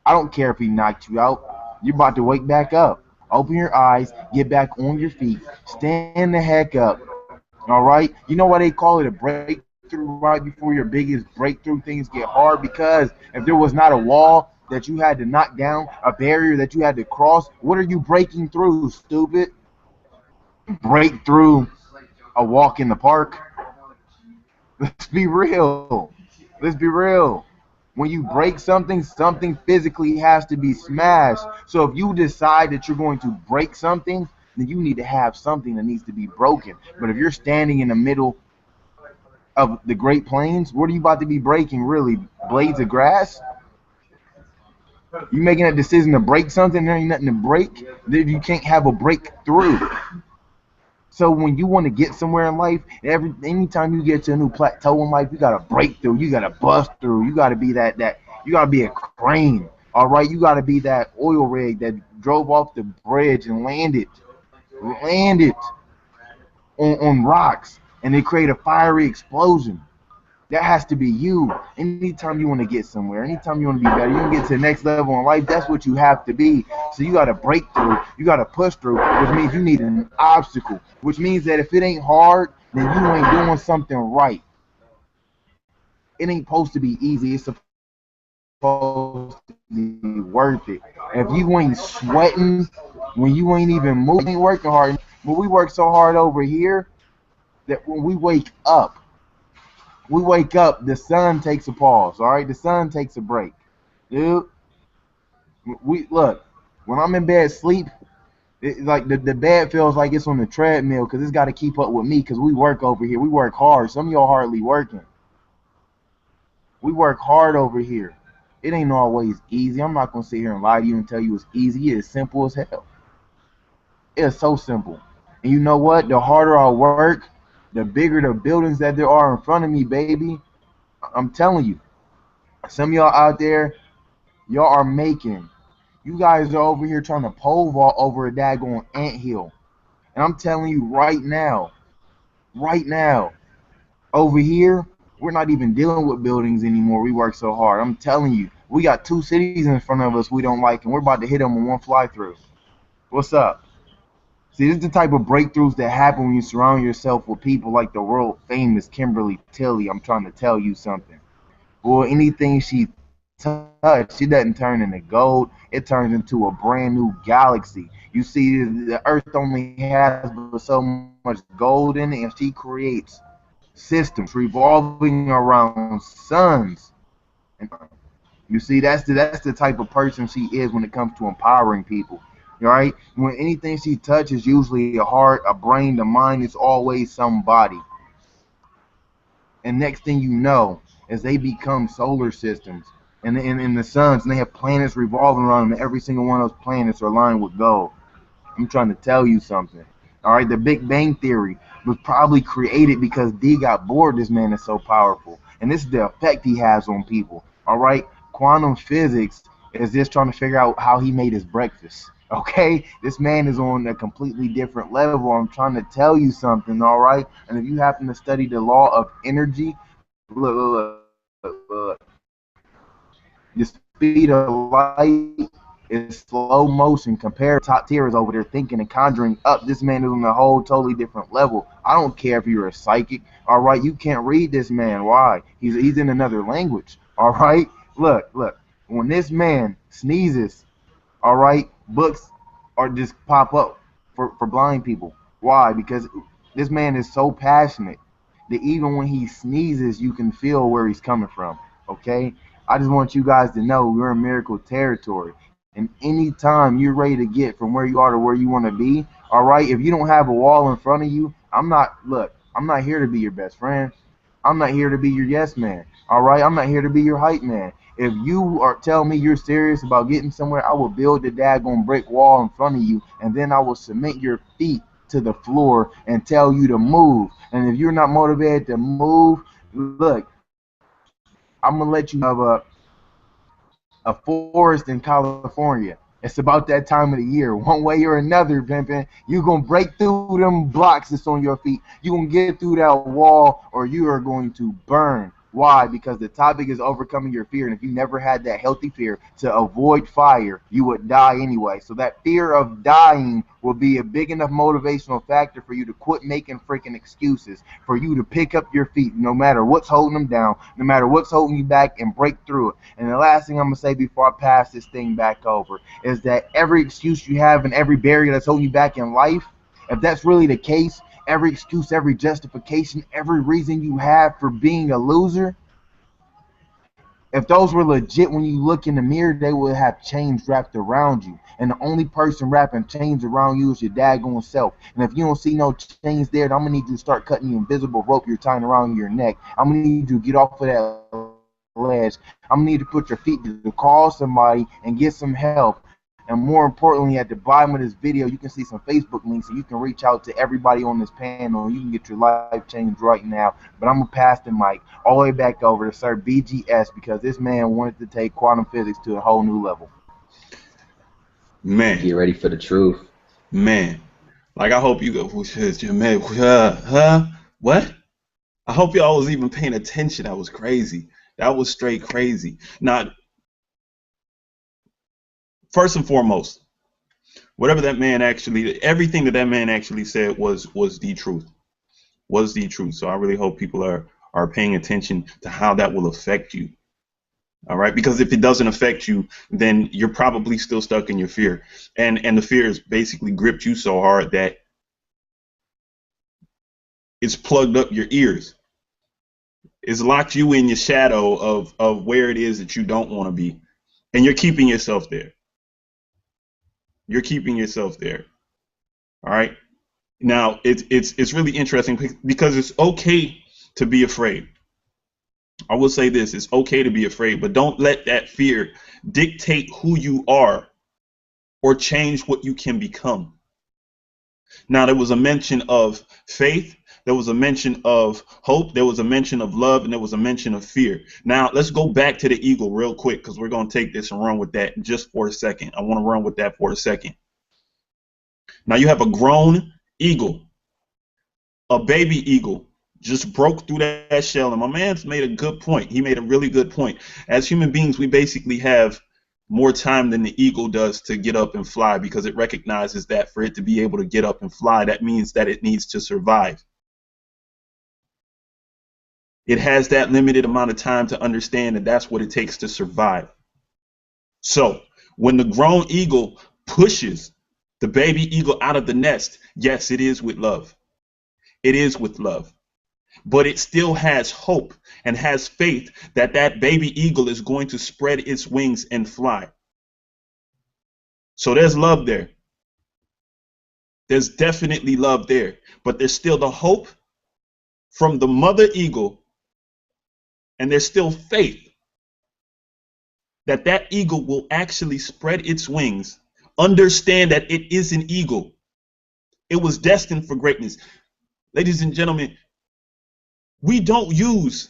Speaker 1: I don't care if he knocked you out. You're about to wake back up. Open your eyes. Get back on your feet. Stand the heck up. All right? You know why they call it a breakthrough right before your biggest breakthrough? Things get hard because if there was not a wall that you had to knock down, a barrier that you had to cross, what are you breaking through, stupid? Break through a walk in the park? Let's be real. Let's be real. When you break something, something physically has to be smashed. So if you decide that you're going to break something, then you need to have something that needs to be broken. But if you're standing in the middle of the Great Plains, what are you about to be breaking, really? Blades of grass? You making a decision to break something, there ain't nothing to break. Then you can't have a breakthrough. So when you want to get somewhere in life, anytime you get to a new plateau in life, you gotta break through. You gotta bust through. You gotta be that. You gotta be a crane. All right. You gotta be that oil rig that drove off the bridge and landed on rocks, and they create a fiery explosion. That has to be you. Anytime you want to get somewhere, anytime you want to be better, you want to get to the next level in life, that's what you have to be. So you got to break through. You got to push through, which means you need an obstacle, which means that if it ain't hard, then you ain't doing something right. It ain't supposed to be easy. It's supposed to be worth it. If you ain't sweating, when you ain't even moving, ain't working hard, but we work so hard over here that when we wake up, the sun takes a pause, all right? The sun takes a break. Dude, look, when I'm in bed sleep, like the bed feels like it's on the treadmill because it's got to keep up with me because we work over here. We work hard. Some of y'all hardly working. We work hard over here. It ain't always easy. I'm not going to sit here and lie to you and tell you it's easy. It's simple as hell. It's so simple. And you know what? The harder I work, the bigger the buildings that there are in front of me, baby. I'm telling you, some of y'all out there, y'all are making. You guys are over here trying to pole vault over a daggone anthill. And I'm telling you right now, over here, we're not even dealing with buildings anymore. We work so hard. I'm telling you, we got 2 cities in front of us we don't like, and we're about to hit them in one fly through. What's up? See, this is the type of breakthroughs that happen when you surround yourself with people like the world famous Kimmy Tilley. I'm trying to tell you something. Well, anything she touched, she doesn't turn into gold. It turns into a brand new galaxy. You see, the Earth only has so much gold in it, and she creates systems revolving around suns. And you see, that's the type of person she is when it comes to empowering people. Right? When anything she touches, usually a heart, a brain, the mind, is always somebody. And next thing you know, as they become solar systems and the suns, and they have planets revolving around them, and every single one of those planets are aligned with gold. I'm trying to tell you something. All right, the Big Bang Theory was probably created because D got bored. This man is so powerful, and this is the effect he has on people. All right, quantum physics is just trying to figure out how he made his breakfast. Okay, this man is on a completely different level. I'm trying to tell you something. All right, and if you happen to study the law of energy, look. The speed of light is slow motion compared to top tiers over there thinking and conjuring up. This man is on a whole totally different level. I don't care if you're a psychic. All right, you can't read this man. Why? He's in another language. All right, look. When this man sneezes, all right, books are just pop up for blind people. Why? Because this man is so passionate that even when he sneezes, you can feel where he's coming from. Okay, I just want you guys to know we're in miracle territory. And anytime you're ready to get from where you are to where you want to be, all right, if you don't have a wall in front of you, I'm not here to be your best friend. I'm not here to be your yes man. All right, I'm not here to be your hype man. If you are tell me you're serious about getting somewhere, I will build the daggone brick wall in front of you, and then I will cement your feet to the floor and tell you to move. And if you're not motivated to move, look, I'm gonna let you have a forest in California. It's about that time of the year. One way or another, pimpin', you gonna break through them blocks that's on your feet. You gonna get through that wall, or you are going to burn. Why? Because the topic is overcoming your fear, and if you never had that healthy fear to avoid fire, you would die anyway. So that fear of dying will be a big enough motivational factor for you to quit making freaking excuses, for you to pick up your feet, no matter what's holding them down, no matter what's holding you back, and break through it. And the last thing I'm gonna say before I pass this thing back over is that every excuse you have and every barrier that's holding you back in life, if that's really the case, every excuse, every justification, every reason you have for being a loser, if those were legit when you look in the mirror, they would have chains wrapped around you. And the only person wrapping chains around you is your daggone self. And if you don't see no chains there, then I'm going to need you to start cutting the invisible rope you're tying around your neck. I'm going to need you to get off of that ledge. I'm going to need you to put your feet to call somebody and get some help. And more importantly, at the bottom of this video, you can see some Facebook links so you can reach out to everybody on this panel. You can get your life changed right now. But I'm going to pass the mic all the way back over to Sir BGS because this man wanted to take quantum physics to a whole new level.
Speaker 4: Man,
Speaker 2: Get ready for the truth.
Speaker 4: man. Like I hope you go, man, what? I hope y'all was even paying attention. That was crazy. That was straight crazy. Now, first and foremost, whatever that man actually, everything that man actually said was the truth. Was the truth. So I really hope people are paying attention to how that will affect you. All right, because if it doesn't affect you, then you're probably still stuck in your fear, and the fear has basically gripped you so hard that it's plugged up your ears. It's locked you in your shadow of where it is that you don't want to be, and you're keeping yourself there. You're keeping yourself there. All right. Now it's really interesting because it's okay to be afraid. I will say this: it's okay to be afraid, but don't let that fear dictate who you are or change what you can become. Now, there was a mention of faith, there was a mention of hope, there was a mention of love, and there was a mention of fear. Now, let's go back to the eagle real quick because we're going to take this and run with that just for a second. I want to run with that for a second. Now, you have a grown eagle, a baby eagle just broke through that shell. And my man's made a good point. He made a really good point. As human beings, we basically have more time than the eagle does to get up and fly because it recognizes that for it to be able to get up and fly, that means that it needs to survive. It has that limited amount of time to understand that that's what it takes to survive. So when the grown eagle pushes the baby eagle out of the nest, yes, it is with love. It is with love. But it still has hope and has faith that that baby eagle is going to spread its wings and fly. So there's love there. There's definitely love there. But there's still the hope from the mother eagle, and there's still faith that that eagle will actually spread its wings, understand that it is an eagle, It was destined for greatness. Ladies and gentlemen, we don't use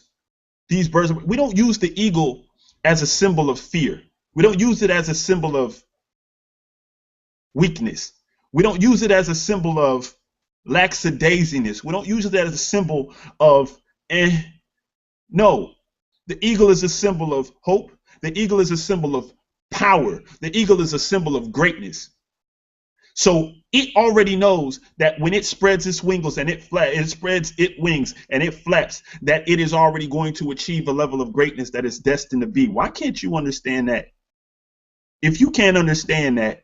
Speaker 4: these birds. We don't use the eagle as a symbol of fear. We don't use it as a symbol of weakness. We don't use it as a symbol of lackadaisiness. We don't use it as a symbol of No, the eagle is a symbol of hope. The eagle is a symbol of power. The eagle is a symbol of greatness. So it already knows that when it spreads its wings and it spreads its wings and it flaps, that it is already going to achieve a level of greatness that it's destined to be. Why can't you understand that? If you can't understand that,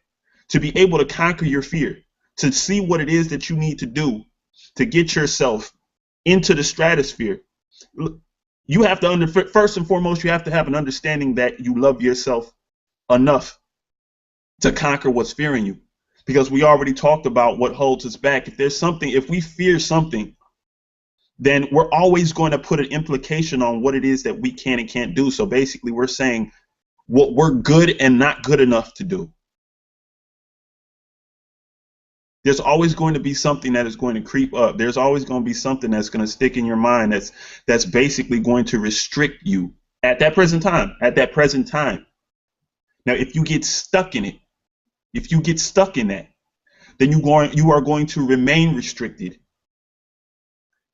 Speaker 4: to be able to conquer your fear, to see what it is that you need to do to get yourself into the stratosphere, you have to first and foremost, you have to have an understanding that you love yourself enough to conquer what's fearing you. Because we already talked about what holds us back. If we fear something, then we're always going to put an implication on what it is that we can and can't do. So basically, we're saying what we're good and not good enough to do. There's always going to be something that is going to creep up. There's always going to be something that's going to stick in your mind that's basically going to restrict you at that present time. Now, if you get stuck in it, if you get stuck in that, then you are going to remain restricted.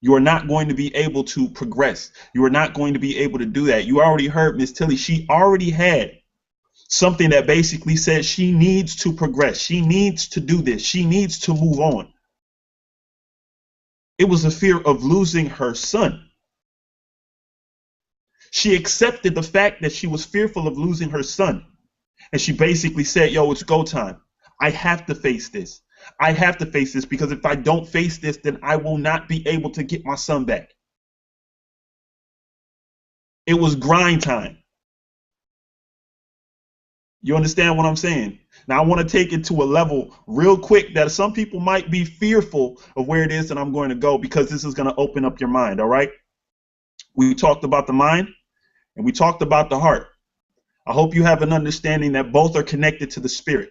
Speaker 4: You are not going to be able to progress. You are not going to be able to do that. You already heard Miss Tilley. She already had something that basically said she needs to progress. She needs to do this. She needs to move on. It was a fear of losing her son. She accepted the fact that she was fearful of losing her son. And she basically said, yo, it's go time. I have to face this. I have to face this because if I don't face this, then I will not be able to get my son back. It was grind time. You understand what I'm saying? Now, I want to take it to a level real quick that some people might be fearful of where it is that I'm going to go because this is going to open up your mind, all right? We talked about the mind and we talked about the heart. I hope you have an understanding that both are connected to the spirit.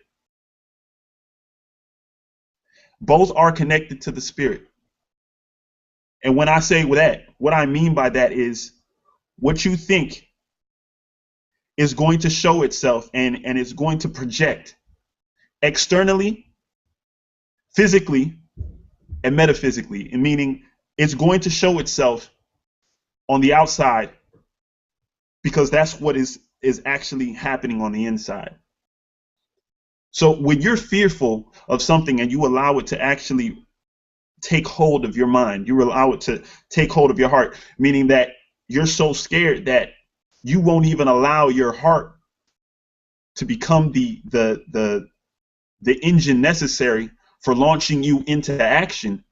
Speaker 4: Both are connected to the spirit. And when I say that, what I mean by that is what you think is going to show itself and it's going to project externally, physically, and metaphysically, meaning it's going to show itself on the outside because that's what is actually happening on the inside. So when you're fearful of something and you allow it to actually take hold of your mind, you allow it to take hold of your heart, meaning that you're so scared that you won't even allow your heart to become the engine necessary for launching you into action,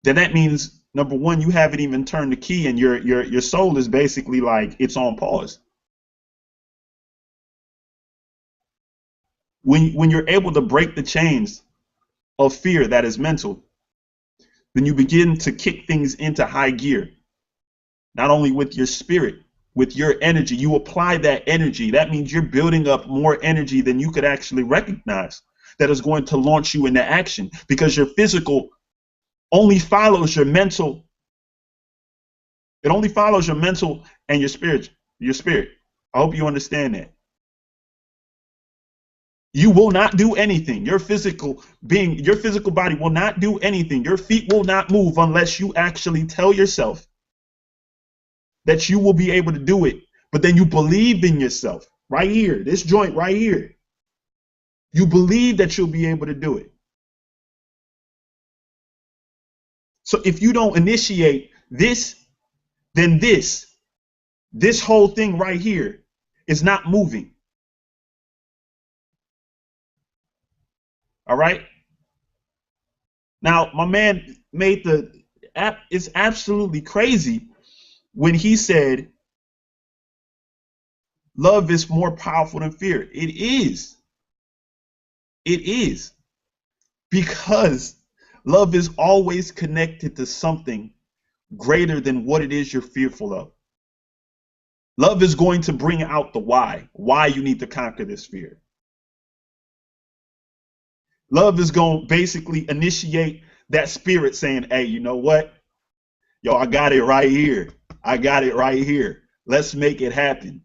Speaker 4: then that means, number one, you haven't even turned the key and your soul is basically like it's on pause. When you're able to break the chains of fear that is mental, then you begin to kick things into high gear. Not only with your spirit, with your energy, you apply that energy. That means you're building up more energy than you could actually recognize that is going to launch you into action because your physical only follows your mental. It only follows your mental and your spirit. I hope you understand that. You will not do anything. Your physical body will not do anything. Your feet will not move unless you actually tell yourself that you will be able to do it. But then you believe in yourself right here, this joint right here. You believe that you'll be able to do it. So if you don't initiate this, then this whole thing right here is not moving. All right. Now, my man made it's absolutely crazy when he said love is more powerful than fear. It is. It is. Because love is always connected to something greater than what it is you're fearful of. Love is going to bring out the why you need to conquer this fear. Love is going to basically initiate that spirit saying, hey, you know what? Yo, I got it right here. I got it right here. Let's make it happen.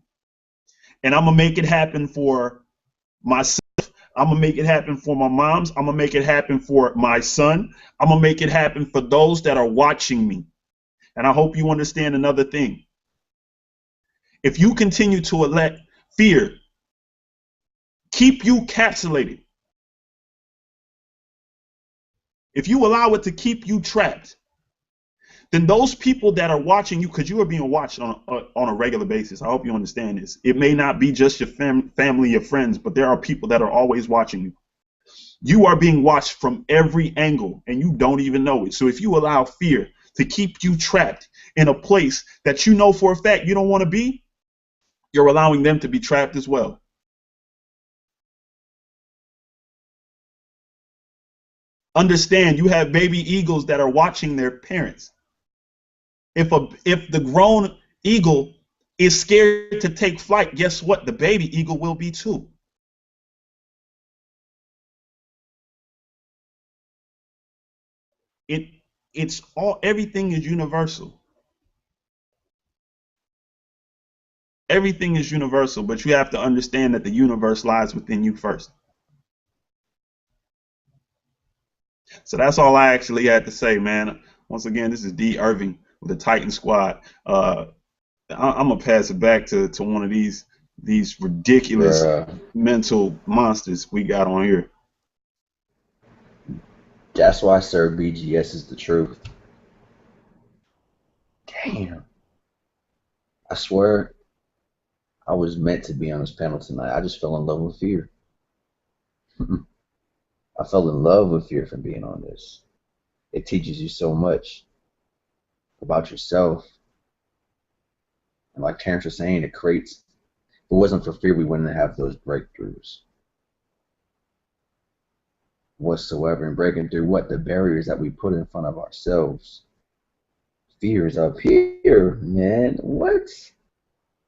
Speaker 4: And I'm going to make it happen for myself. I'm going to make it happen for my moms. I'm going to make it happen for my son. I'm going to make it happen for those that are watching me. And I hope you understand another thing. If you continue to let fear keep you capsulated, if you allow it to keep you trapped, then those people that are watching you, because you are being watched on a regular basis. I hope you understand this. It may not be just your family or friends, but there are people that are always watching you. You are being watched from every angle, and you don't even know it. So if you allow fear to keep you trapped in a place that you know for a fact you don't want to be, you're allowing them to be trapped as well. Understand, you have baby eagles that are watching their parents. If the grown eagle is scared to take flight, guess what? The baby eagle will be too. It's all, everything is universal. Everything is universal, but you have to understand that the universe lies within you first. So that's all I actually had to say, man. Once again, this is D. Irving with the Titan Squad. I'm gonna pass it back to one of these ridiculous mental monsters we got on here.
Speaker 2: That's why, sir, BGS is the truth. Damn. I swear I was meant to be on this panel tonight. I just fell in love with fear. I fell in love with fear from being on this. It teaches you so much about yourself. And like Terrance was saying, it creates, if it wasn't for fear, we wouldn't have those breakthroughs whatsoever. And breaking through what? The barriers that we put in front of ourselves. Fear is up here, man. What?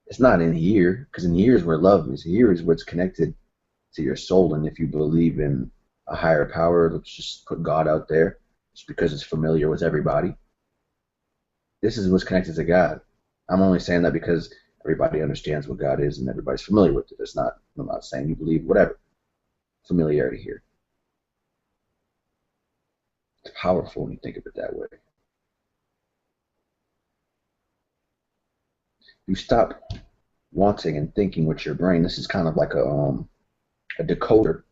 Speaker 2: It's not in here, because in here is where love is. Here is what's connected to your soul. And if you believe in a higher power, let's just put God out there, just because it's familiar with everybody. This is what's connected to God. I'm only saying that because everybody understands what God is and everybody's familiar with it. I'm not saying you believe whatever. Familiarity here. It's powerful when you think of it that way. You stop wanting and thinking with your brain. This is kind of like a decoder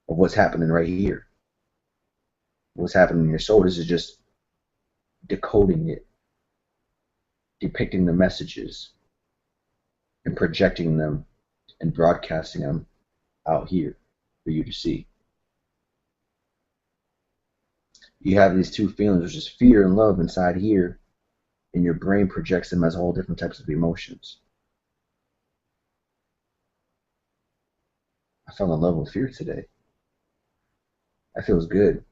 Speaker 2: of what's happening right here. What's happening in your soul. This is just decoding it, depicting the messages, and projecting them and broadcasting them out here for you to see. You have these two feelings, which is fear and love inside here, and your brain projects them as all different types of emotions. I fell in love with fear today. That feels good.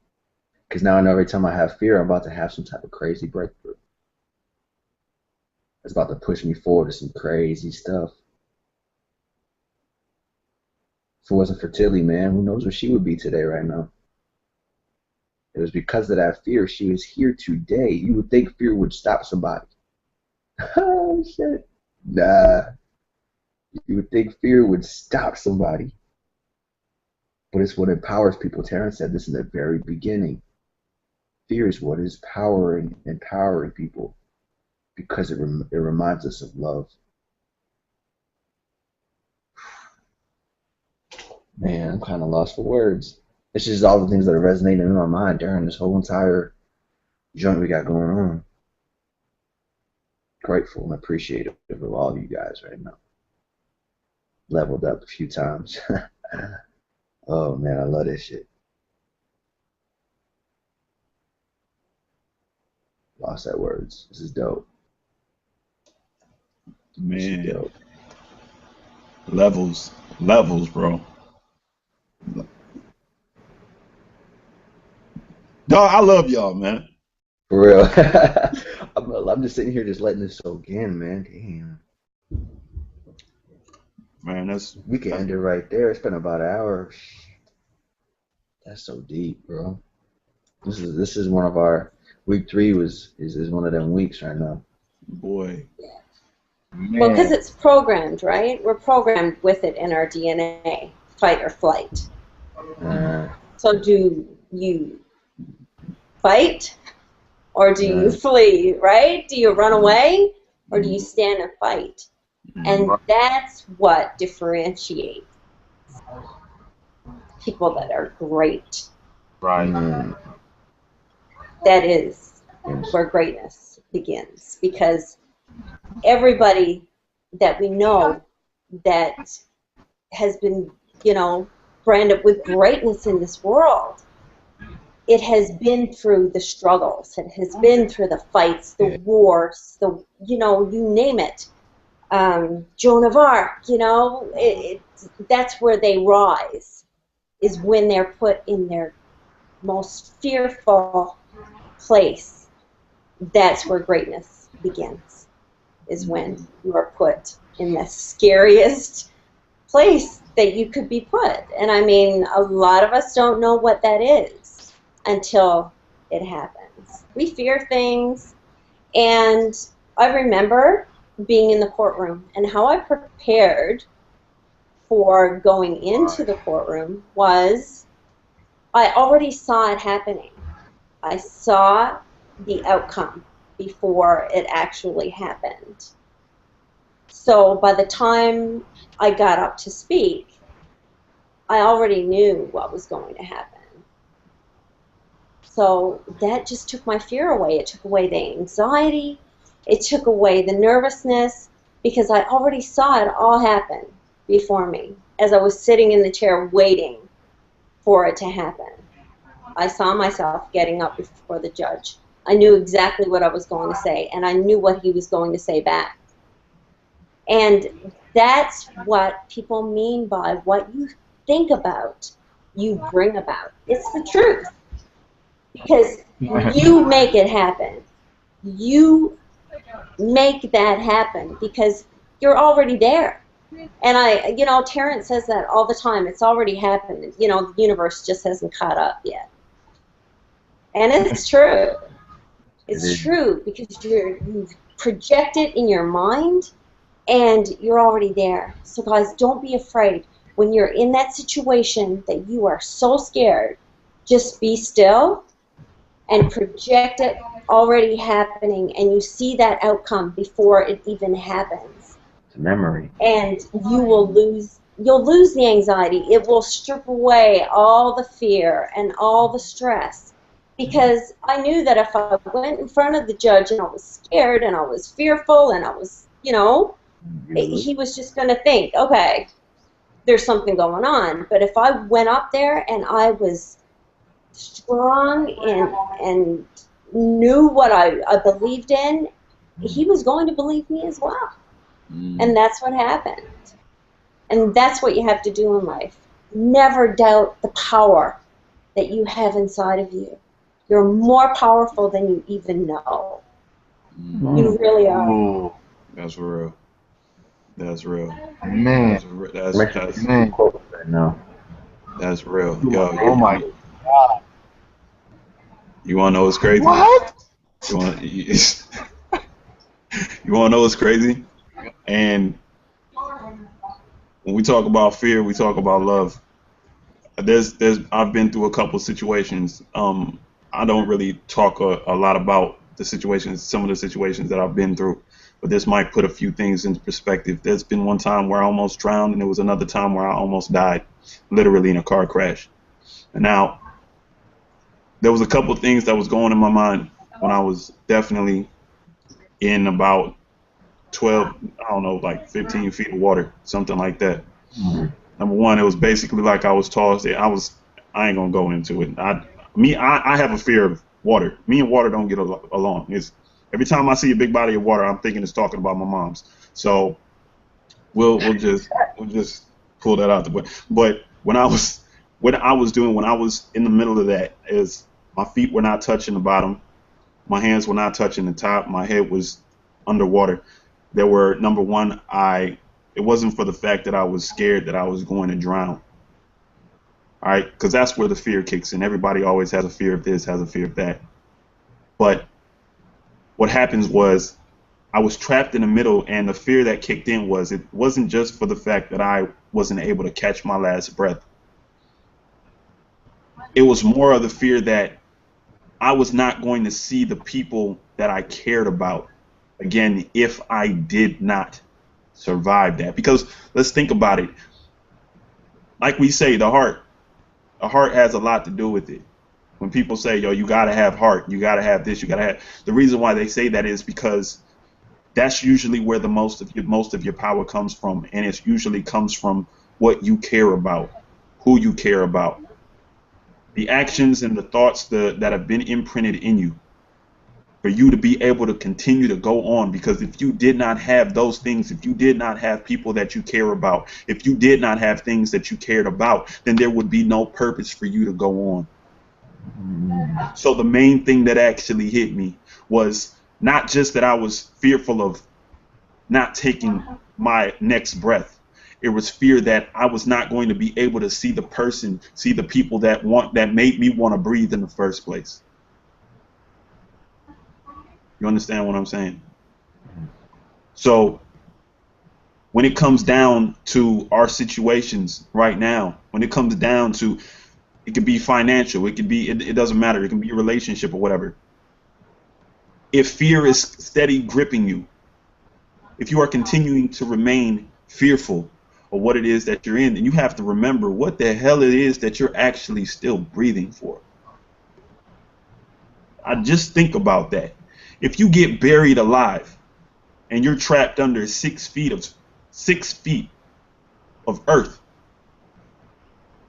Speaker 2: Because now I know every time I have fear, I'm about to have some type of crazy breakthrough. It's about to push me forward to some crazy stuff. If it wasn't for Tilley, man, who knows where she would be today right now. It was because of that fear she was here today. You would think fear would stop somebody. Oh, shit. Nah. You would think fear would stop somebody. But it's what empowers people. Terrance said this in the very beginning. Fear is what is empowering people, because it reminds us of love. Man, I'm kind of lost for words. It's just all the things that are resonating in my mind during this whole entire joint we got going on. Grateful and appreciative of all of you guys right now. Leveled up a few times. Oh man, I love this shit. Lost at words. This is dope.
Speaker 4: Man.
Speaker 2: This is dope.
Speaker 4: Levels, bro. Dog, I love y'all, man.
Speaker 2: For real. I'm just sitting here just letting this soak in, man. Damn.
Speaker 4: Man,
Speaker 2: We can end it right there. It's been about an hour. That's so deep, bro. This is one of our week 3 is one of them weeks right now.
Speaker 4: Boy.
Speaker 5: Well, because
Speaker 1: Man.
Speaker 5: it's programmed, right? We're programmed with it in our DNA, fight or flight. So do you fight or do you flee, right? Do you run away or do you stand and fight? And that's what differentiates people that are great.
Speaker 1: Right.
Speaker 5: That is where greatness begins, because everybody that we know that has been, branded with greatness in this world, it has been through the struggles, it has been through the fights, the wars, you name it. Joan of Arc, that's where they rise, is when they're put in their most fearful place. That's where greatness begins, is when you are put in the scariest place that you could be put. And I mean, a lot of us don't know what that is until it happens. We fear things, and I remember being in the courtroom and how I prepared for going into the courtroom was I already saw it happening. I saw the outcome before it actually happened. So by the time I got up to speak, I already knew what was going to happen. So that just took my fear away. It took away the anxiety. It took away the nervousness, because I already saw it all happen before me as I was sitting in the chair waiting for it to happen. I saw myself getting up before the judge. I knew exactly what I was going to say, and I knew what he was going to say back. And that's what people mean by what you think about, you bring about. It's the truth. Because you make it happen. You make that happen because you're already there. And Terrance says that all the time. It's already happened. The universe just hasn't caught up yet. And it's true. It's true because you project it in your mind and you're already there. So guys, don't be afraid. When you're in that situation that you are so scared, just be still and project it already happening, and you see that outcome before it even happens.
Speaker 2: It's a memory.
Speaker 5: And you'll lose the anxiety. It will strip away all the fear and all the stress. Because I knew that if I went in front of the judge and I was scared and I was fearful and I was, he was just going to think, okay, there's something going on. But if I went up there and I was strong and knew what I believed in, he was going to believe me as well. And that's what happened. And that's what you have to do in life. Never doubt the power that you have inside of you. You're more powerful than you even know. You really are.
Speaker 1: Ooh.
Speaker 4: That's real. That's real.
Speaker 1: Man.
Speaker 4: That's
Speaker 1: Man.
Speaker 2: No.
Speaker 4: That's real. Yo,
Speaker 1: Oh my God.
Speaker 4: you want to know what's crazy?
Speaker 1: What?
Speaker 4: You want to know what's crazy? And when we talk about fear, we talk about love. I've been through a couple situations. I don't really talk a lot about some of the situations that I've been through, but this might put a few things into perspective. There's been one time where I almost drowned, and there was another time where I almost died, literally in a car crash. And now, there was a couple of things that was going in my mind when I was definitely in about 12, I don't know, like 15 feet of water, something like that. Number one, it was basically like I was tossed. I ain't gonna go into it. I have a fear of water. Me and water don't get along. It's every time I see a big body of water, I'm thinking it's talking about my mom's. So we'll just pull that out the way. But when I was in the middle of that, is my feet were not touching the bottom, my hands were not touching the top, my head was underwater. There were, number one, it wasn't for the fact that I was scared that I was going to drown. All right, because that's where the fear kicks in. Everybody always has a fear of this, has a fear of that. But what happens was I was trapped in the middle, and the fear that kicked in was it wasn't just for the fact that I wasn't able to catch my last breath. It was more of the fear that I was not going to see the people that I cared about again if I did not survive that. Because let's think about it. Like we say, the heart has a lot to do with it. When people say, yo, you gotta have heart, you gotta have this, you gotta have, the reason why they say that is because that's usually where the most of your power comes from, and it usually comes from what you care about, who you care about, the actions and the thoughts that have been imprinted in you, for you to be able to continue to go on. Because if you did not have those things, if you did not have people that you care about, if you did not have things that you cared about, then there would be no purpose for you to go on. So the main thing that actually hit me was not just that I was fearful of not taking my next breath. It was fear that I was not going to be able to see the people that made me want to breathe in the first place. You understand what I'm saying? So when it comes down to our situations right now, when it comes down to, it could be financial, it could be, it doesn't matter, it can be a relationship or whatever. If fear is steady gripping you, if you are continuing to remain fearful of what it is that you're in, then you have to remember what the hell it is that you're actually still breathing for. I just think about that. If you get buried alive and you're trapped under 6 feet of earth,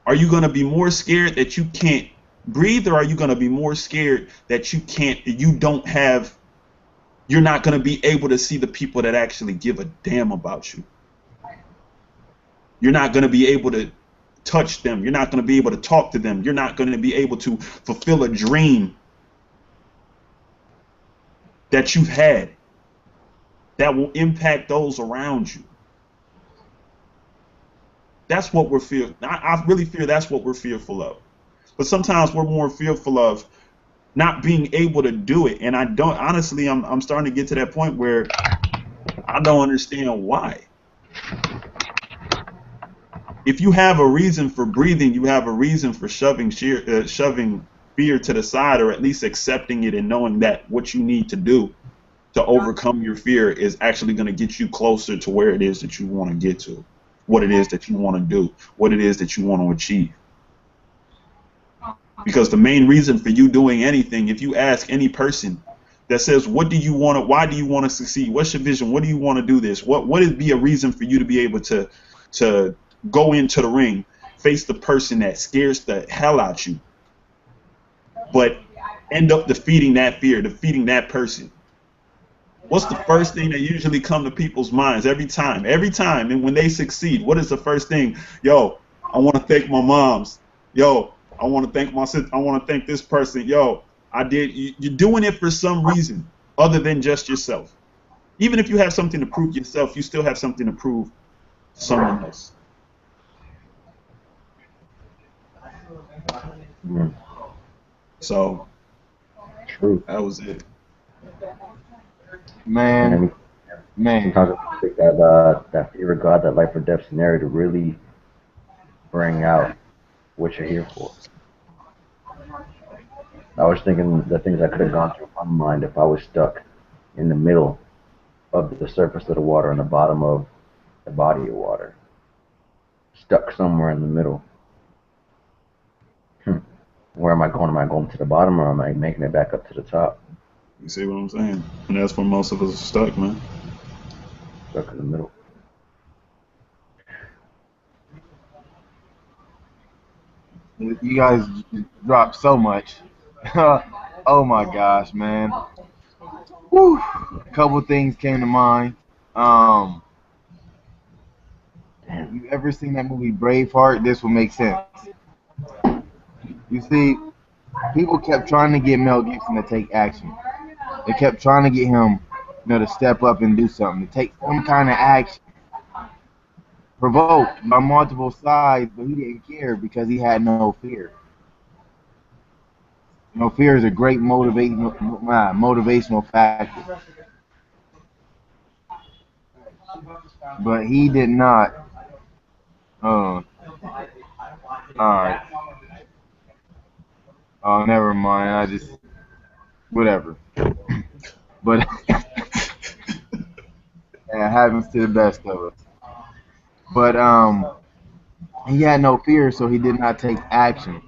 Speaker 4: are you going to be more scared that you can't breathe, or are you going to be more scared that you're not going to be able to see the people that actually give a damn about you? You're not going to be able to touch them. You're not going to be able to talk to them. You're not going to be able to fulfill a dream that you've had that will impact those around you. That's what we're fearful. I really fear that's what we're fearful of. But sometimes we're more fearful of not being able to do it. And I don't, honestly, I'm starting to get to that point where I don't understand why. If you have a reason for breathing, you have a reason for shoving fear to the side, or at least accepting it and knowing that what you need to do to overcome your fear is actually going to get you closer to where it is that you want to get to, what it is that you want to do, what it is that you want to achieve. Because the main reason for you doing anything, if you ask any person that says, what do you want to, why do you want to succeed? What's your vision? What do you want to do this? What would be a reason for you to be able to go into the ring, face the person that scares the hell out you, but end up defeating that fear, defeating that person? What's the first thing that usually come to people's minds every time? Every time, and when they succeed, what is the first thing? Yo, I want to thank my moms. Yo, I want to thank my sister. I want to thank this person. Yo, I did. You're doing it for some reason other than just yourself. Even if you have something to prove yourself, you still have something to prove to someone else. So,
Speaker 2: True.
Speaker 4: that was it.
Speaker 1: Man,
Speaker 2: Sometimes I think that fear of God, that life or death scenario, to really bring out what you're here for. I was thinking the things that could have gone through my mind if I was stuck in the middle of the surface of the water and the bottom of the body of water. Stuck somewhere in the middle. Where am I going? Am I going to the bottom, or am I making it back up to the top?
Speaker 4: You see what I'm saying? And that's where most of us are stuck, man.
Speaker 2: Stuck in the middle.
Speaker 1: you guys dropped so much. Oh my gosh, man. Whew. A couple things came to mind. You ever seen that movie Braveheart? This will make sense. You see, people kept trying to get Mel Gibson to take action. They kept trying to get him, to step up and do something, to take some kind of action. provoked by multiple sides, but he didn't care because he had no fear. You know, fear is a great motivational factor, but he did not. Uh, all right. Oh, never mind. I just whatever. But it happens to the best of us. But he had no fear, so he did not take action.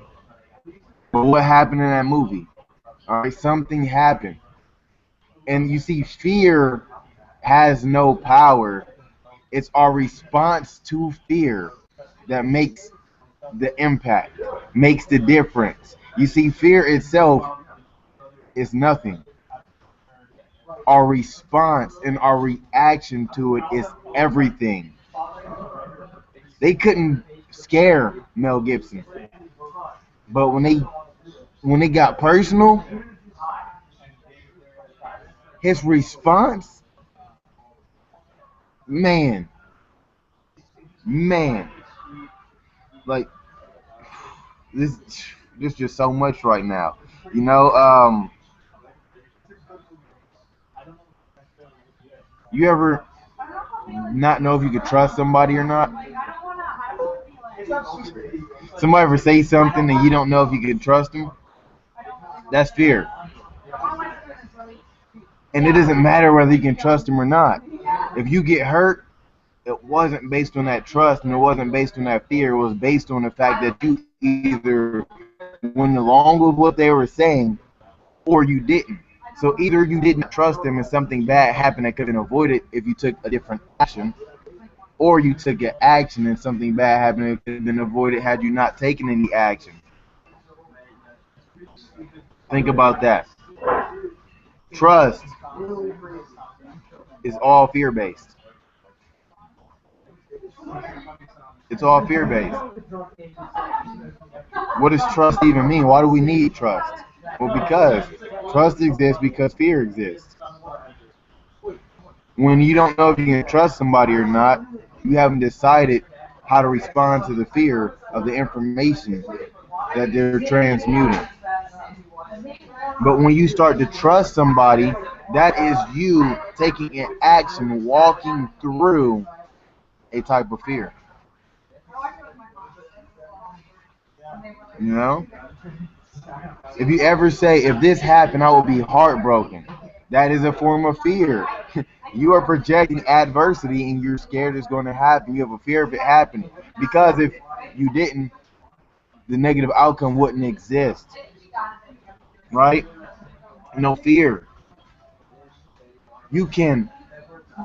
Speaker 1: But what happened in that movie? All right, something happened, and you see, fear has no power. It's our response to fear that makes the impact, makes the difference. You see, fear itself is nothing. Our response and our reaction to it is everything. They couldn't scare Mel Gibson, but when they got personal, his response, man, man, like this, there's just so much right now. You know, you ever not know if you could trust somebody or not? Somebody ever say something and you don't know if you can trust them? That's fear. And it doesn't matter whether you can trust them or not. If you get hurt, it wasn't based on that trust and it wasn't based on that fear. It was based on the fact that you either went along with what they were saying or you didn't. So either you didn't trust them and something bad happened that could have been avoided if you took a different action, or you took an action and something bad happened that could have been avoided had you not taken any action. Think about that. Trust is all fear based. It's all fear based. What does trust even mean? Why do we need trust? Well, because trust exists because fear exists. When you don't know if you can trust somebody or not, you haven't decided how to respond to the fear of the information that they're transmuting. But when you start to trust somebody, that is you taking an action, walking through a type of fear. You know? If you ever say, if this happened, I will be heartbroken, that is a form of fear. You are projecting adversity and you're scared it's going to happen. You have a fear of it happening. Because if you didn't, the negative outcome wouldn't exist. Right? No fear. You can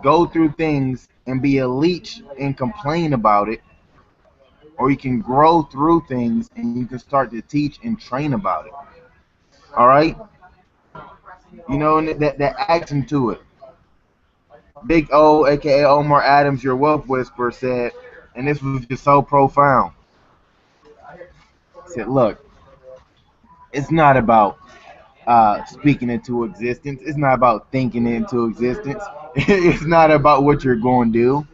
Speaker 1: go through things and be a leech and complain about it, or you can grow through things and you can start to teach and train about it. All right? You know, and that action to it. Big O, aka Omar Adams, your wealth whisperer, said, and this was just so profound. He said, look, it's not about speaking into existence. It's not about thinking into existence. It's not about what you're going to do.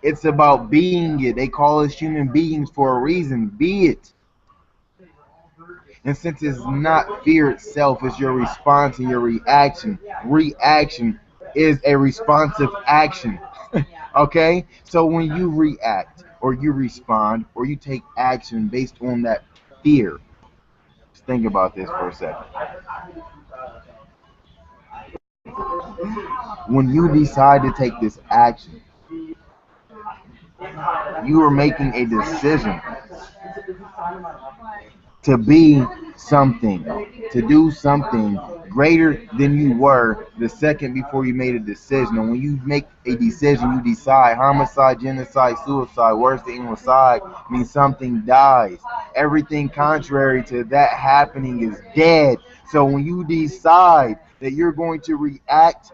Speaker 1: It's about being it. They call us human beings for a reason. Be it. And since it's not fear itself, it's your response and your reaction. Reaction is a responsive action. Okay? So when you react or you respond or you take action based on that fear, just think about this for a second. When you decide to take this action, you are making a decision to be something, to do something greater than you were the second before you made a decision. And when you make a decision, you decide. Homicide, genocide, suicide, worse than inglicide means something dies. Everything contrary to that happening is dead. So when you decide that you're going to react,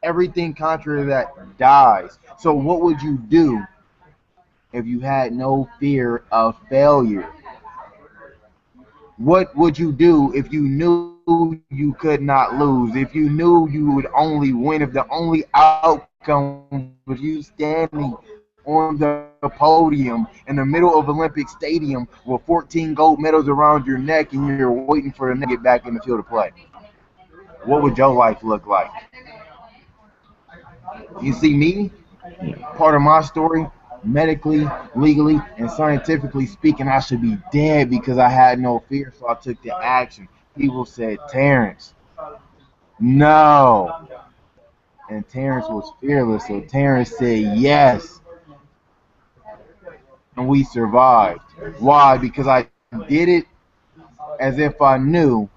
Speaker 1: everything contrary to that dies. So what would you do if you had no fear of failure? What would you do if you knew you could not lose? If you knew you would only win? If the only outcome was you standing on the podium in the middle of Olympic Stadium with 14 gold medals around your neck and you're waiting for the next to get back in the field of play? What would your life look like? You see me, part of my story, medically, legally, and scientifically speaking, I should be dead because I had no fear, so I took the action. People said, Terrance, no. And Terrance was fearless, so Terrance said yes. And we survived. Why? Because I did it as if I knew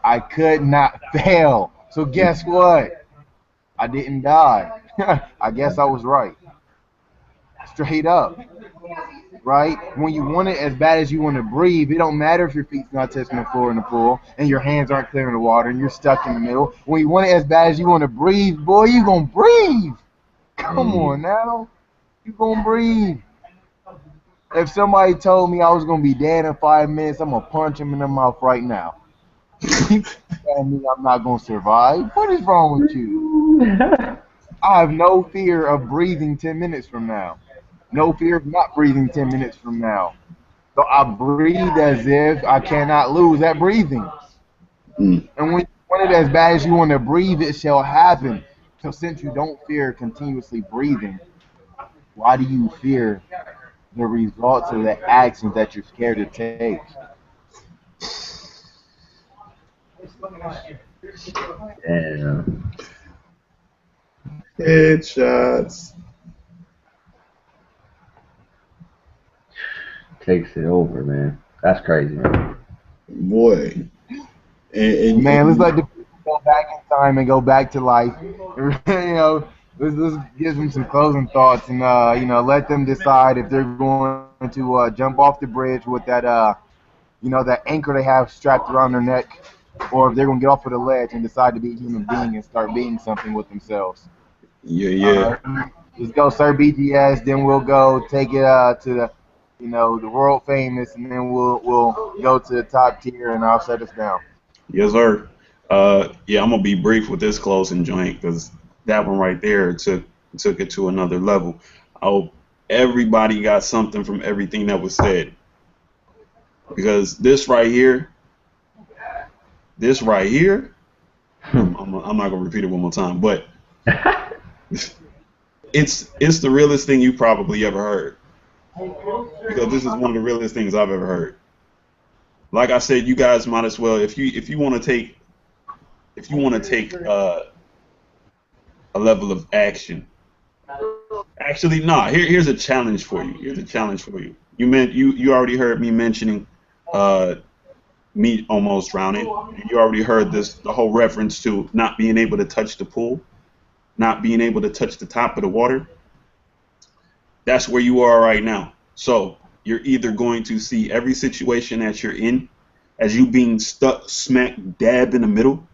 Speaker 1: I could not fail. So guess what? I didn't die. I guess I was right. Straight up. Right? When you want it as bad as you want to breathe, it don't matter if your feet's not touching the floor in the pool and your hands aren't clearing the water and you're stuck in the middle. When you want it as bad as you want to breathe, boy, you gonna breathe. Come on now. You gonna breathe. If somebody told me I was gonna be dead in 5 minutes, I'm gonna punch him in the mouth right now. You tell me I'm not gonna survive. What is wrong with you? I have no fear of breathing 10 minutes from now. No fear of not breathing 10 minutes from now. So I breathe as if I cannot lose that breathing. And when you want it as bad as you want to breathe, it shall happen. So since you don't fear continuously breathing, why do you fear the results of the actions that you're scared to take?
Speaker 2: Damn.
Speaker 4: Headshots.
Speaker 2: Takes it over, man. That's crazy, man.
Speaker 4: Boy.
Speaker 1: Man, let's let the people go back in time and go back to life. Let's give them some closing thoughts and let them decide if they're going to jump off the bridge with that that anchor they have strapped around their neck, or if they're gonna get off of the ledge and decide to be a human being and start being something with themselves.
Speaker 4: Yeah.
Speaker 1: Let's go, Sir BGS. Then we'll go take it to the world famous, and then we'll go to the top tier, and I'll shut us down.
Speaker 4: Yes, sir. Yeah, I'm gonna be brief with this closing joint because that one right there took it to another level. I hope everybody got something from everything that was said because this right here, I'm not gonna repeat it one more time, but it's the realest thing you probably ever heard because this is one of the realest things I've ever heard. Like I said, you guys might as well if you want to take a level of action. Actually, nah. Here's a challenge for you. You already heard me mentioning me almost drowning. You already heard the whole reference to not being able to touch the pool, not being able to touch the top of the water. That's where you are right now. So you're either going to see every situation that you're in as you being stuck smack dab in the middle,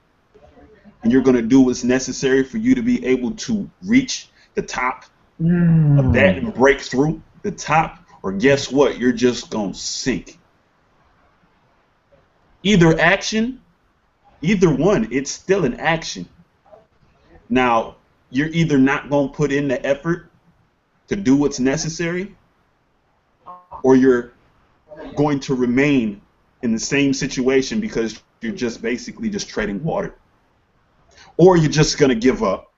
Speaker 4: and you're going to do what's necessary for you to be able to reach the top of that and break through the top, or guess what? You're just going to sink. Either action, either one, it's still an action. Now, you're either not going to put in the effort to do what's necessary, or you're going to remain in the same situation because you're just basically just treading water. Or you're just going to give up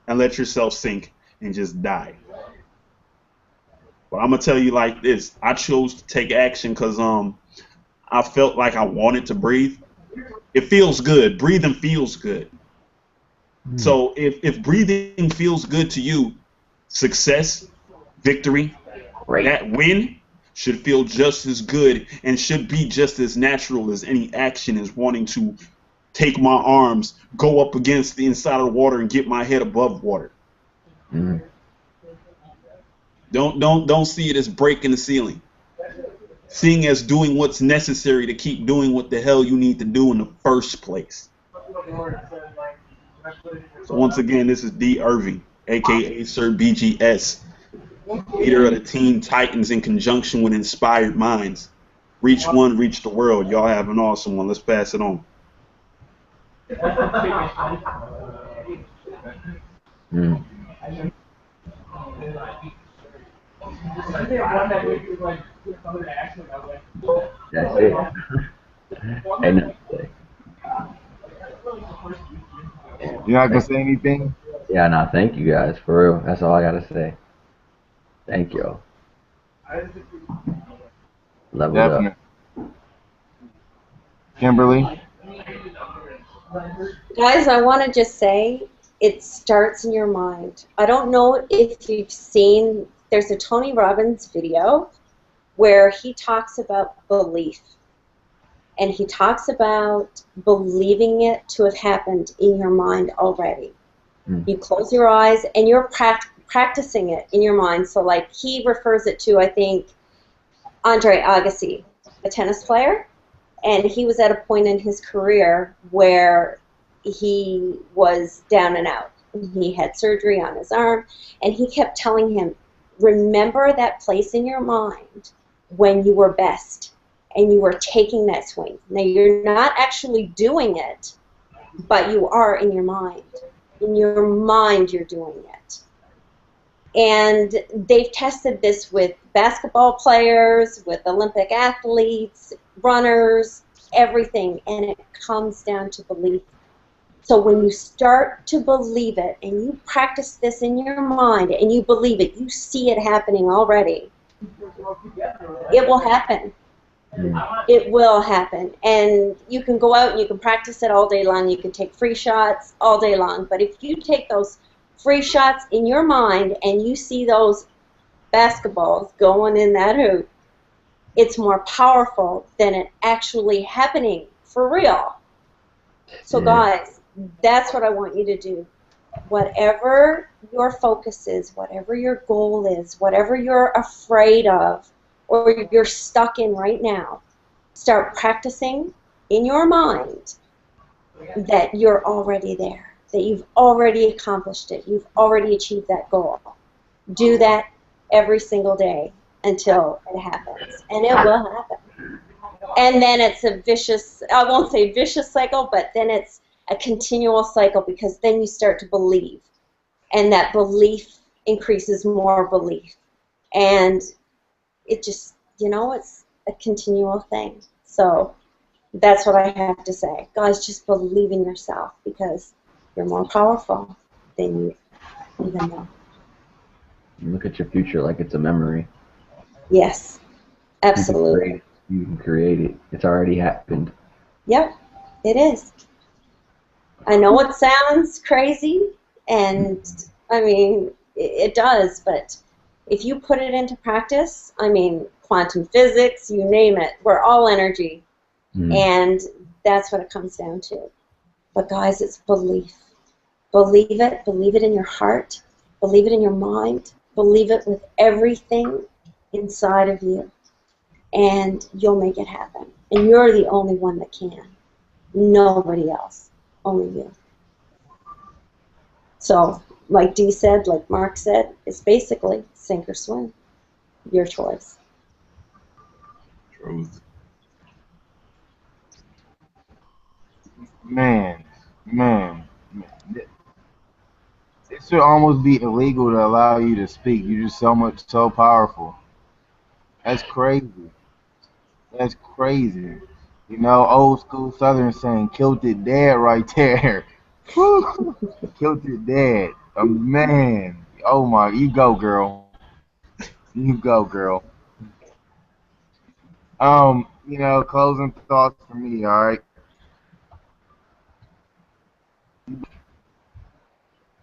Speaker 4: and let yourself sink and just die. But I'm going to tell you like this. I chose to take action because I felt like I wanted to breathe. It feels good. Breathing feels good. So if breathing feels good to you, success, victory, that win should feel just as good and should be just as natural as any action is wanting to take my arms, go up against the inside of the water and get my head above water. Don't see it as breaking the ceiling. Seeing as doing what's necessary to keep doing what the hell you need to do in the first place. So once again, this is D. Irving, aka Sir BGS, leader of the Teen Titans in conjunction with Inspired Minds. Reach one, reach the world. Y'all have an awesome one. Let's pass it on.
Speaker 2: That's it. Ain't nothing to say.
Speaker 1: You're not gonna say anything?
Speaker 2: Yeah, no, thank you guys for real. That's all I gotta say. Thank y'all. Leveled up.
Speaker 1: Definitely. Kimberly?
Speaker 5: Guys, I want to just say it starts in your mind. I don't know if you've seen, there's a Tony Robbins video where he talks about belief. And he talks about believing it to have happened in your mind already. You close your eyes and you're practicing it in your mind. So like he refers it to, I think, Andre Agassi, a tennis player. And he was at a point in his career where he was down and out. He had surgery on his arm, and he kept telling him, remember that place in your mind when you were best and you were taking that swing. Now, you're not actually doing it, but you are in your mind. In your mind, you're doing it. And they've tested this with basketball players, with Olympic athletes, runners, everything, and it comes down to belief. So when you start to believe it, and you practice this in your mind, and you believe it, you see it happening already, it will happen. It will happen. And you can go out and you can practice it all day long. You can take free shots all day long. But if you take those free shots in your mind and you see those basketballs going in that hoop, it's more powerful than it actually happening for real. So guys, that's what I want you to do. Whatever your focus is, whatever your goal is, whatever you're afraid of or you're stuck in right now, start practicing in your mind that you're already there, that you've already accomplished it, you've already achieved that goal. Do that every single day until it happens, and it will happen. And then it's a vicious, I won't say vicious cycle, but then it's a continual cycle because then you start to believe, and that belief increases more belief, and it just, you know, it's a continual thing. So that's what I have to say. Guys, just believe in yourself because you're more powerful than you even know.
Speaker 2: Look at your future like it's a memory.
Speaker 5: Yes, absolutely.
Speaker 2: You can create it. It's already happened.
Speaker 5: Yep, it is. I know it sounds crazy, and I mean, it does, but if you put it into practice, I mean, quantum physics, you name it, we're all energy, and that's what it comes down to. But guys, it's belief. Believe it in your heart, believe it in your mind, believe it with everything inside of you, and you'll make it happen. And you're the only one that can. Nobody else. Only you. So, like Dee said, like Mark said, it's basically sink or swim. Your choice.
Speaker 4: Truth.
Speaker 1: Man. It should almost be illegal to allow you to speak. You're just so powerful. That's crazy. That's crazy. You know, old school Southern saying, killed it dead right there. Woo! Killed it dead. Man. Oh my, you go, girl. You go, girl. You know, closing thoughts for me, all right?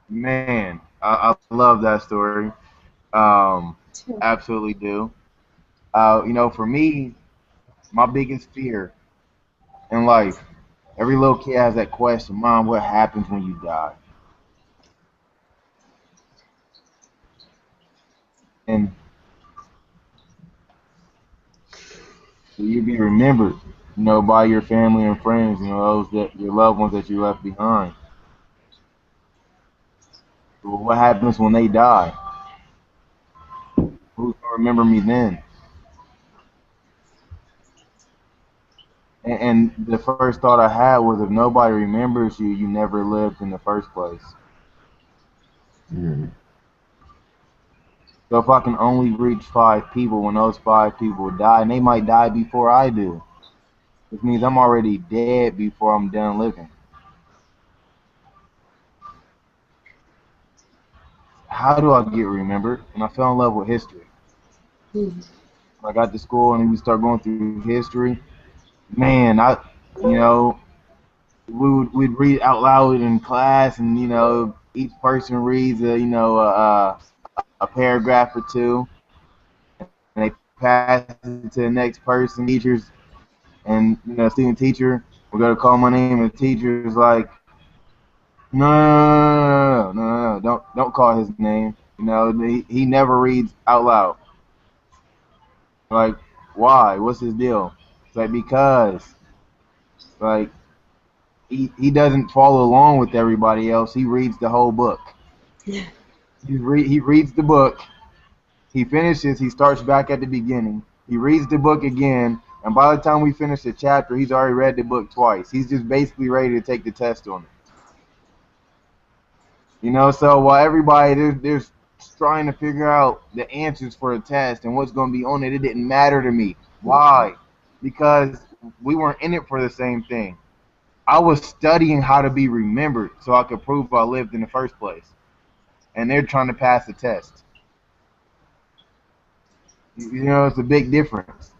Speaker 1: Man, I love that story. Absolutely do. You know, for me, my biggest fear in life, every little kid has that question, Mom, what happens when you die? And you be remembered, you know, by your family and friends, you know, those that your loved ones that you left behind. Well, what happens when they die? Who's gonna remember me then? And the first thought I had was if nobody remembers you, you never lived in the first place. So if I can only reach 5 people when those 5 people die, and they might die before I do, which means I'm already dead before I'm done living. How do I get remembered? And I fell in love with history.
Speaker 5: Mhm.
Speaker 1: When I got to school and we start going through history, man, you know, we'd read out loud in class, and each person reads a paragraph or two, and they pass it to the next person. Teachers and student teacher, we're gonna call my name, and the teacher's like, no, don't call his name. He never reads out loud. Like, why? What's his deal? It's like, because, like, he doesn't follow along with everybody else. He reads the whole book. He reads the book. He finishes. He starts back at the beginning. He reads the book again, and by the time we finish the chapter, he's already read the book twice. He's just basically ready to take the test on it. So while everybody there's trying to figure out the answers for a test and what's going to be on it, it didn't matter to me. Why? Because we weren't in it for the same thing. I was studying how to be remembered so I could prove I lived in the first place. And they're trying to pass the test. It's a big difference.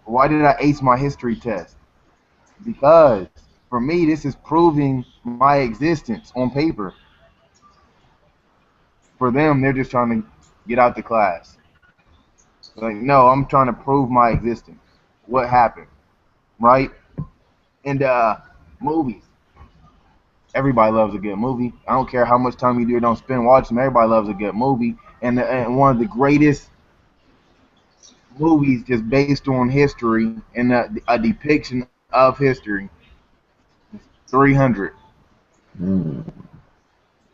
Speaker 1: Why did I ace my history test? Because for me, this is proving my existence on paper. For them, they're just trying to get out the class. Like, no, I'm trying to prove my existence. What happened, right? And movies. Everybody loves a good movie. I don't care how much time you do or don't spend watching them. Everybody loves a good movie. And one of the greatest movies just based on history and a depiction of history, 300.
Speaker 2: Mm.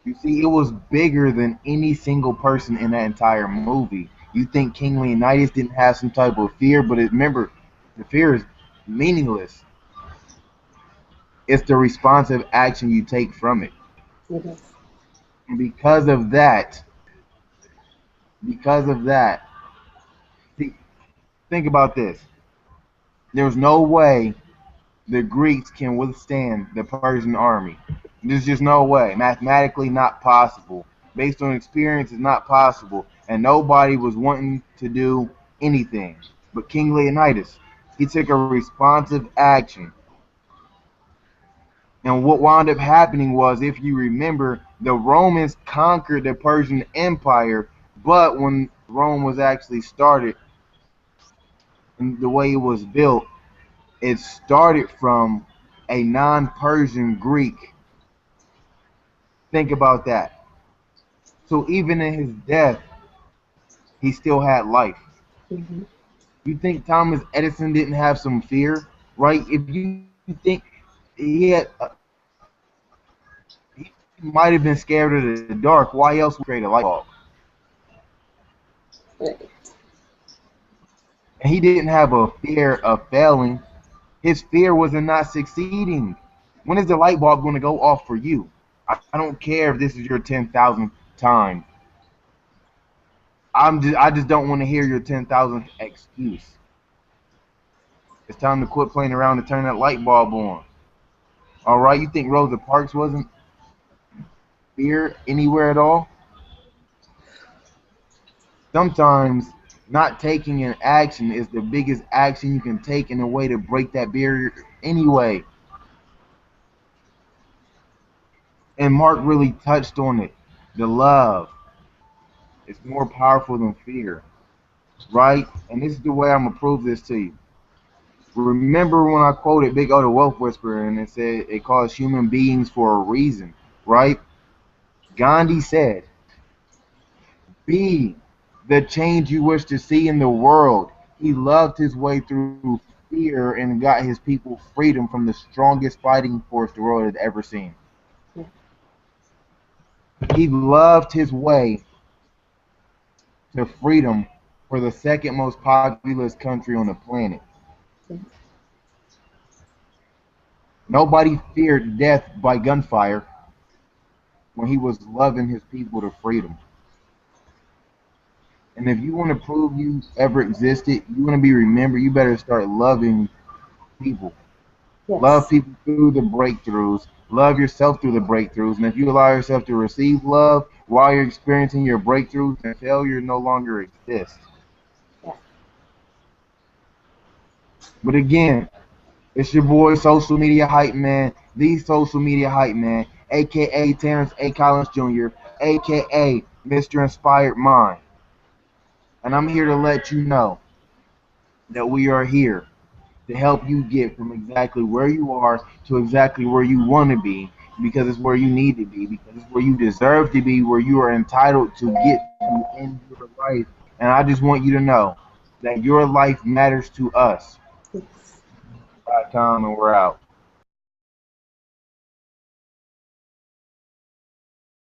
Speaker 1: You see, it was bigger than any single person in that entire movie. You think King Leonidas didn't have some type of fear, but remember, the fear is meaningless. It's the responsive action you take from it.
Speaker 5: Mhm.
Speaker 1: And because of that, see, think about this. There's no way the Greeks can withstand the Persian army. There's just no way. Mathematically, not possible. Based on experience, it's not possible. And nobody was wanting to do anything. But King Leonidas, he took a responsive action. And what wound up happening was, if you remember, the Romans conquered the Persian Empire, but when Rome was actually started and the way it was built, it started from a non-Persian Greek. Think about that. So even in his death, he still had life.
Speaker 5: Mhm.
Speaker 1: You think Thomas Edison didn't have some fear, right? If you think he had, he might have been scared of the dark. Why else would he create a light bulb?
Speaker 5: Right.
Speaker 1: And he didn't have a fear of failing. His fear was in not succeeding. When is the light bulb going to go off for you? I don't care if this is your 10,000th time. I just don't want to hear your 10,000th excuse. It's time to quit playing around and turn that light bulb on. All right, you think Rosa Parks wasn't fear anywhere at all? Sometimes not taking an action is the biggest action you can take in a way to break that barrier anyway. And Mark really touched on it. The love is more powerful than fear, right? And this is the way I'm gonna prove this to you. Remember when I quoted Big O the Wolf Whisperer and it said it calls human beings for a reason, right? Gandhi said, "Be the change you wish to see in the world." He loved his way through fear and got his people freedom from the strongest fighting force the world had ever seen. He loved his way to freedom for the second most populous country on the planet. Nobody feared death by gunfire when he was loving his people to freedom. And if you want to prove you ever existed, you want to be remembered, you better start loving people. Love
Speaker 5: Yes.
Speaker 1: people through the breakthroughs. Love yourself through the breakthroughs. And if you allow yourself to receive love while you're experiencing your breakthroughs, then failure no longer exists.
Speaker 5: Yeah.
Speaker 1: But again, it's your boy, social media hype man, the social media hype man, aka Terrance A. Collins Jr., aka Mr. Inspired Mind. And I'm here to let you know that we are here to help you get from exactly where you are to exactly where you want to be, because it's where you need to be, because it's where you deserve to be, where you are entitled to get to in your life. And I just want you to know that your life matters to us.
Speaker 5: Yes.
Speaker 1: And we're out.